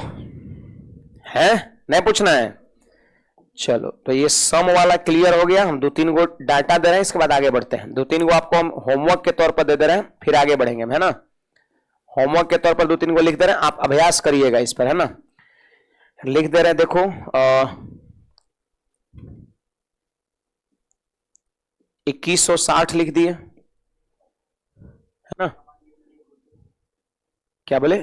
है? नहीं पूछना है? चलो, तो ये सम वाला क्लियर हो गया। हम 2-3 गो डाटा दे रहे हैं, इसके बाद आगे बढ़ते हैं। 2-3 गो आपको हम होमवर्क के तौर पर दे रहे हैं, फिर आगे बढ़ेंगे, है ना। होमवर्क के तौर पर 2-3 गो लिख दे रहे हैं, आप अभ्यास करिएगा इस पर, है ना। लिख दे रहे हैं, देखो 2160 लिख दिए, है ना। क्या बोले?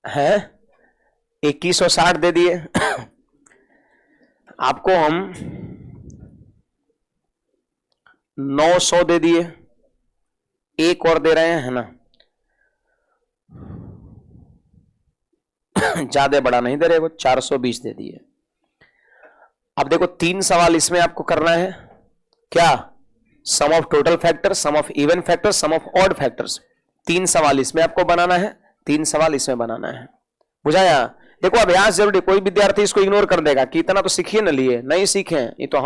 है 2160 दे दिए। आपको हम 900 दे दिए, एक और दे रहे हैं, है ना। ज्यादा बड़ा नहीं दे रहे, वो 420 दे दिए। अब देखो 3 सवाल इसमें आपको करना है। क्या? Sum of total factor, sum of even factor, sum of odd factors. 3 सवाल इसमें आपको बनाना है, 3 सवाल इसमें बनाना है। बुझाया? देखो अभ्यास जरूरी, कोई विद्यार्थी इसको इग्नोर कर देगा कि इतना तो सीखिए ना, लिए नहीं सीखे, ये तो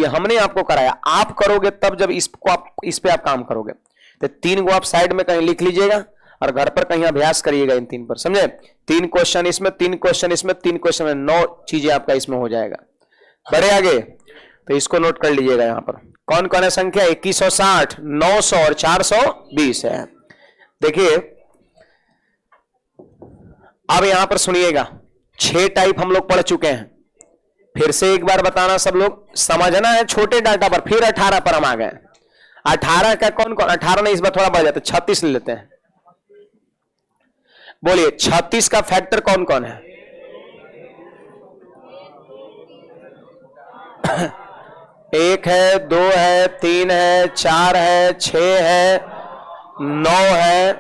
हमने आपको कराया, आप करोगे तब जब इसको आप इस पे आप काम करोगे। तो 3 को आप साइड में कहीं लिख लीजिएगा और घर पर कहीं अभ्यास करिएगा इन 3 पर, समझे। 3 क्वेश्चन इसमें, 3 क्वेश्चन इसमें, 3 क्वेश्चन में, 9 चीजें आपका इसमें हो जाएगा। बढ़े आगे, तो इसको नोट कर लीजिएगा। यहां पर कौन कौन है संख्या? 2160, 900 और 420 है। देखिए अब यहां पर सुनिएगा, 6 टाइप हम लोग पढ़ चुके हैं। फिर से एक बार बताना, सब लोग समझना है छोटे डाटा पर। फिर 18 पर हम आ गए। 18 का कौन कौन? 18 नहीं, इस बार थोड़ा बढ़ जाता है, 36 ले लेते हैं। बोलिए 36 का फैक्टर कौन कौन है? एक है, 2 है, 3 है, 4 है, 6 है, 9 है,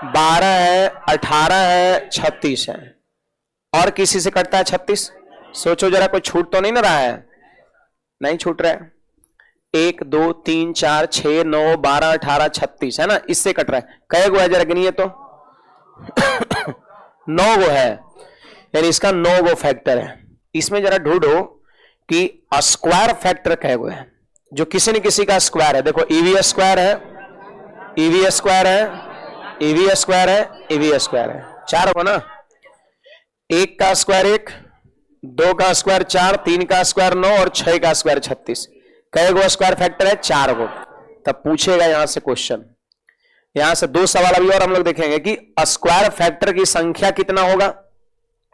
12 है, 18 है, 36 है। और किसी से कटता है 36? सोचो जरा, कोई छूट तो नहीं ना रहा है? नहीं छूट रहा है। 1 2 3 4 6 9 12 18 36 है ना, इससे कट रहा है। कै गो है जरा गिनिए तो? 9 गो है, यानी इसका 9 गो फैक्टर है। इसमें जरा ढूंढो कि स्क्वायर फैक्टर कै गो है, जो किसी न किसी का स्क्वायर है। देखो ईवी स्क्वायर है, ईवी स्क्वायर है, ईवी स्क्वायर है, ईवी स्क्वायर है, 4 गो ना। 1 का स्क्वायर 1, 2 का स्क्वायर 4, 3 का स्क्वायर 9 और 6 का स्क्वायर 36। कै गो स्क्वायर फैक्टर है? 4 गो। तब पूछेगा यहां से क्वेश्चन, यहां से 2 सवाल अभी और हम लोग देखेंगे कि स्क्वायर फैक्टर की संख्या कितना होगा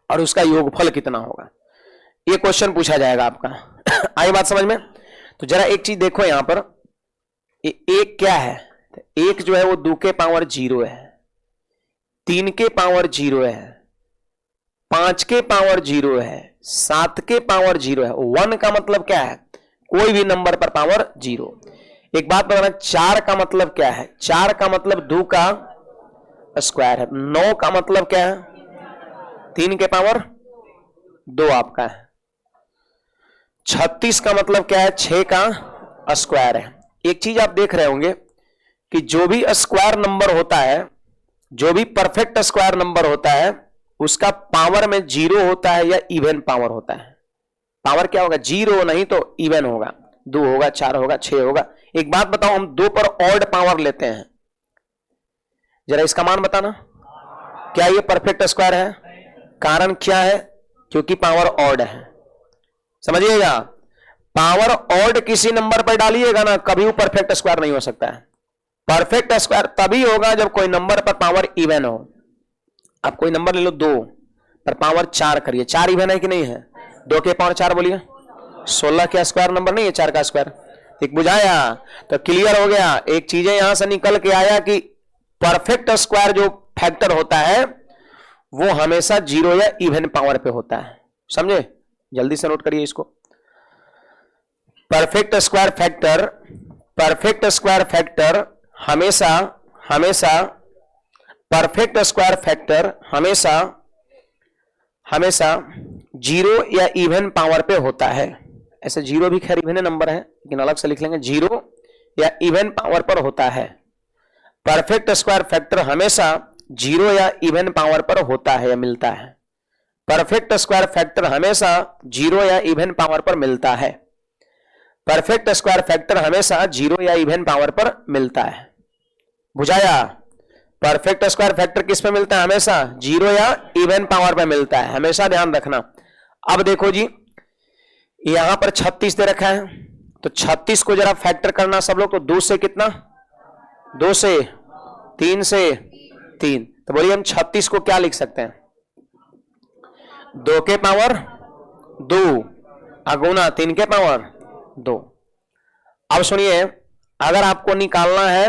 और उसका योगफल कितना होगा। ये क्वेश्चन पूछा जाएगा आपका। आई बात समझ में? तो जरा एक चीज देखो यहां पर, ये 1 क्या है? 1 जो है वो 2 के पावर 0 है, 3 के पावर 0 है, 5 के पावर 0 है, 7 के पावर 0 है। 1 का मतलब क्या है? कोई भी नंबर पर पावर 0। एक बात बताना, 4 का मतलब क्या है? 4 का मतलब 2 का स्क्वायर है। 9 का मतलब क्या है? 3 के पावर 2 आपका है। 36 का मतलब क्या है? 6 का स्क्वायर है। एक चीज आप देख रहे होंगे कि जो भी स्क्वायर नंबर होता है, जो भी परफेक्ट स्क्वायर नंबर होता है, उसका पावर में 0 होता है या इवन पावर होता है। पावर क्या होगा? 0 नहीं तो इवन होगा, 2 होगा, 4 होगा, 6 होगा। एक बात बताओ, हम 2 पर ऑड पावर लेते हैं, जरा इसका मान बताना। क्या ये परफेक्ट स्क्वायर है? कारण क्या है? क्योंकि पावर ऑड है। समझिएगा, पावर ऑड किसी नंबर पर डालिएगा ना, कभी वो परफेक्ट स्क्वायर नहीं हो सकता है। परफेक्ट स्क्वायर तभी होगा जब कोई नंबर पर पावर इवन हो। आप कोई नंबर ले लो 2 पर पावर 4 करिए, 4 इवन है कि नहीं है? 2 के पावर 4 बोलिए, 16 का स्क्वायर नंबर नहीं है, 4 का स्क्वायर। ठीक बुझाया? तो क्लियर हो गया। एक चीजें यहां से निकल के आया कि परफेक्ट स्क्वायर जो फैक्टर होता है वो हमेशा 0 या इवन पावर पे होता है। समझे? जल्दी से नोट करिए इसको। परफेक्ट स्क्वायर फैक्टर हमेशा परफेक्ट स्क्वायर फैक्टर हमेशा 0 या इवन पावर पे होता है। ऐसे 0 भी खैर इवन नंबर है, लेकिन अलग से लिख लेंगे, 0 या इवन पावर पर होता है। परफेक्ट स्क्वायर फैक्टर हमेशा 0 या इवन पावर पर होता है या मिलता है। परफेक्ट स्क्वायर फैक्टर हमेशा 0 या इवन पावर पर मिलता है। परफेक्ट स्क्वायर फैक्टर हमेशा 0 या इवन पावर पर मिलता है। बुझाया? परफेक्ट स्क्वायर फैक्टर किस पे मिलता है? हमेशा 0 या इवन पावर पे मिलता है, हमेशा ध्यान रखना। अब देखो जी, यहां पर 36 दे रखा है, तो 36 को जरा फैक्टर करना सब लोग। तो 2 से कितना? 2 से 3 से 3। तो बोलिए हम 36 को क्या लिख सकते हैं? 2 के पावर 2 अगुना 3 के पावर 2। अब सुनिए, अगर आपको निकालना है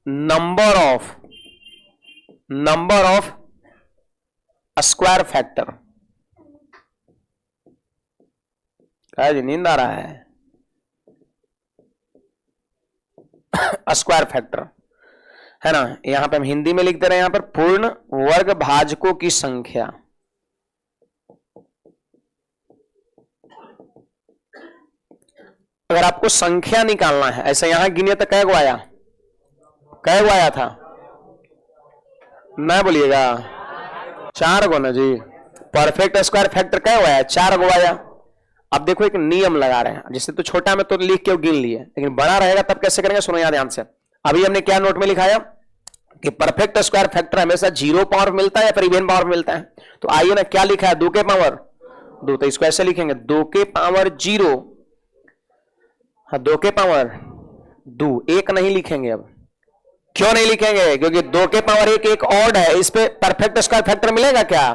नंबर ऑफ स्क्वायर फैक्टर, क्या जी नींद आ रहा है? स्क्वायर फैक्टर है ना, यहां पे हम हिंदी में लिख दे रहे हैं, यहां पर पूर्ण वर्ग भाजकों की संख्या। अगर आपको संख्या निकालना है, ऐसे यहां गिनिए तो कै गो आया? कै गो आया था? नहीं बोलिएगा, 4 गो ना जी। परफेक्ट स्क्वायर फैक्टर कै गो आया? 4 गो आया। अब देखो एक नियम लगा रहे हैं, जैसे तो छोटा में तो लिख के गिन लिए, लेकिन बड़ा रहेगा तब कैसे करेंगे? सुनो यार ध्यान से। अभी हमने क्या नोट में लिखाया कि परफेक्ट स्क्वायर फैक्टर हमेशा 0 पावर मिलता है या फिर इवन पावर मिलता है। तो आइए ना, क्या लिखा है? 2 के पावर 2। तो इसको ऐसे लिखेंगे, 2 के पावर 0, हाँ 2 के पावर 2। 1 नहीं लिखेंगे। अब क्यों नहीं लिखेंगे? क्योंकि 2 के पावर 1 एक ऑड है, इस पे परफेक्ट स्क्वायर फैक्टर मिलेगा क्या?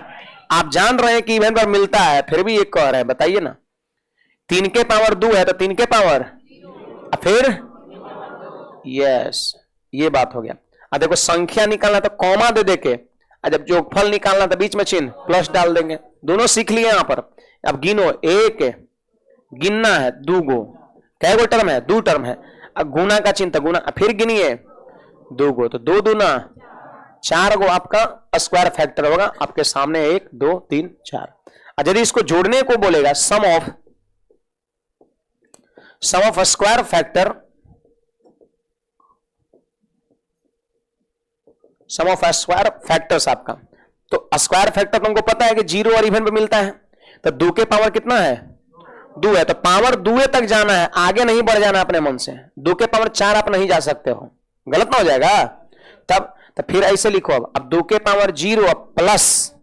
आप जान रहे हैं कि इवन पर मिलता है, फिर भी एक कह रहे हैं, बताइए ना। 3 के पावर 2 है तो 3 के पावर, फिर यस, ये बात हो गया। अब देखो संख्या निकालना तो कॉमा दे देके, जब जोगफल निकालना तो बीच में चिन्ह प्लस डाल देंगे। दोनों सीख लिए यहां पर। अब गिनो, 1 गिनना है, 2 गो, कै गो टर्म है? 2 टर्म है। अब गुना का चिन्ह, गुना, फिर गिनिए 2 गो, तो 2 दूना 4 गो आपका स्क्वायर फैक्टर होगा। आपके सामने 1 2 3 4। यदि इसको जोड़ने को बोलेगा, sum of square factor, sum of square factors आपका, तो स्क्वायर फैक्टर तुमको पता है कि 0 और इवन पे मिलता है। तो 2 के पावर कितना है? 2 है, तो पावर 2 तक जाना है, आगे नहीं बढ़ जाना अपने मन से। 2 के पावर 4 आप नहीं जा सकते हो, गलत ना हो जाएगा तब। तो फिर ऐसे लिखो, अब 2 के पावर 0 प्लस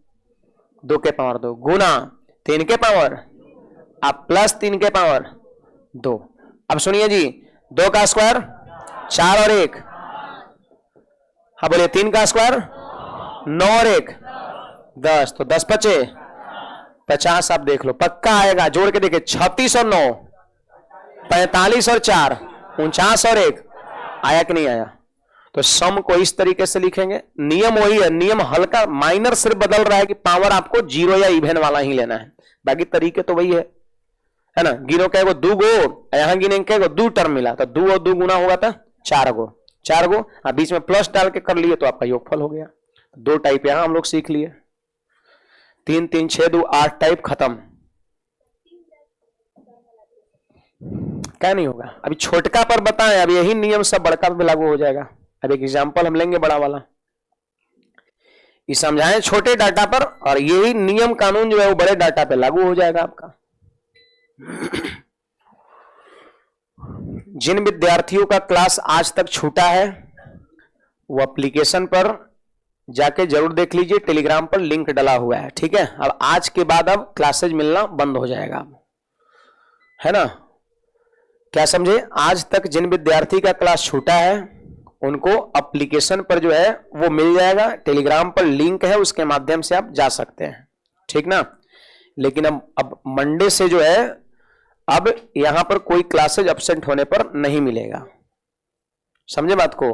2 के पावर 2 गुना 3 के पावर, अब प्लस 3 के पावर 2। अब सुनिए जी, 2 का स्क्वायर 4 और 1, हाँ बोलिए 3 का स्क्वायर 9 और 1 10, तो 10 बचे 50। आप देख लो, पक्का आएगा, जोड़ के देखिए, 36 और 9 45 और 4 49 और 1 आया कि नहीं आया? तो सम को इस तरीके से लिखेंगे। नियम वही है, नियम हल्का माइनर सिर्फ बदल रहा है कि पावर आपको 0 या इवन वाला ही लेना है, बाकी तरीके तो वही है ना। गिनो कहेगो 2 गो, यहां गिनेंगे कहेगो 2 टर्म मिला, तो 2 और 2 गुना होगा तो 4 गो, 4 गो, बीच में प्लस डाल के कर लिए तो आपका योगफल हो गया। 2 टाइप यहां हम लोग सीख लिए, 3 3 6 2 8 टाइप खत्म। क्या नहीं होगा? अभी छोटका पर बताएं, अब यही नियम सब बड़का पे लागू हो जाएगा। अब एक एग्जांपल हम लेंगे बड़ा वाला, ये समझाएं छोटे डाटा पर, और यही नियम कानून जो है वो बड़े डाटा पे लागू हो जाएगा आपका। जिन विद्यार्थियों का क्लास आज तक छूटा है वो एप्लीकेशन पर जाके जरूर देख लीजिए, टेलीग्राम पर लिंक डला हुआ है, ठीक है। अब आज के बाद अब क्लासेज मिलना बंद हो जाएगा, है ना। क्या समझे, आज तक जिन विद्यार्थी का क्लास छूटा है उनको एप्लीकेशन पर जो है वो मिल जाएगा, टेलीग्राम पर लिंक है, उसके माध्यम से आप जा सकते हैं, ठीक ना। लेकिन अब मंडे से जो है अब यहां पर कोई क्लासेज एब्सेंट होने पर नहीं मिलेगा, समझे बात को।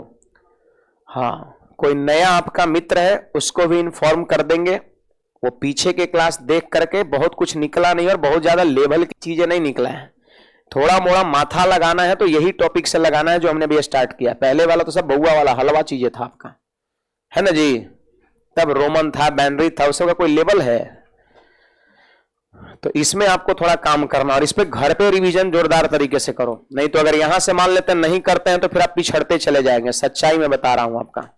हाँ, कोई नया आपका मित्र है उसको भी इन्फॉर्म कर देंगे, वो पीछे के क्लास देख करके बहुत कुछ निकला नहीं और बहुत ज्यादा लेवल की चीजें नहीं निकला है, थोड़ा मोड़ा माथा लगाना है तो यही टॉपिक से लगाना है जो हमने भी स्टार्ट किया। पहले वाला तो सब बउआ वाला हलवा चीजें था आपका, है ना जी। तब रोमन था, बैनरी था, उस सबका कोई लेवल है। तो इसमें आपको थोड़ा काम करना और इस पे घर पे रिवीजन जोरदार तरीके से करो, नहीं तो अगर यहां से मान लेते हैं नहीं करते हैं तो फिर आप पिछड़ते चले जाएंगे, सच्चाई में बता रहा हूं आपका।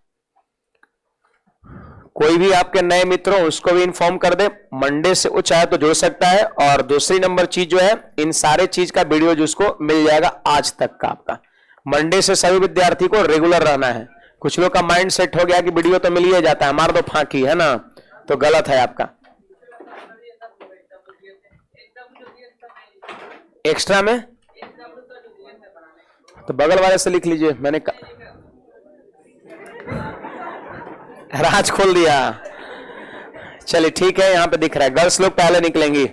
कोई भी आपके नए मित्र हो उसको भी इन्फॉर्म कर दे, मंडे से वो चाहे तो जुड़ सकता है। और दूसरी नंबर चीज जो है, इन सारे चीज का वीडियो जिसको मिल जाएगा आज तक का आपका। मंडे से सभी विद्यार्थी को रेगुलर रहना है। कुछ लोग का माइंड सेट हो गया कि वीडियो तो मिल ही जाता है, मार दो फांकी, है ना, तो गलत है आपका। एक्स्ट्रा में तो बगल वाले से लिख लीजिए, मैंने राज खोल दिया। चलिए ठीक है, यहां पे दिख रहा है, गर्ल्स लोग पहले निकलेंगी।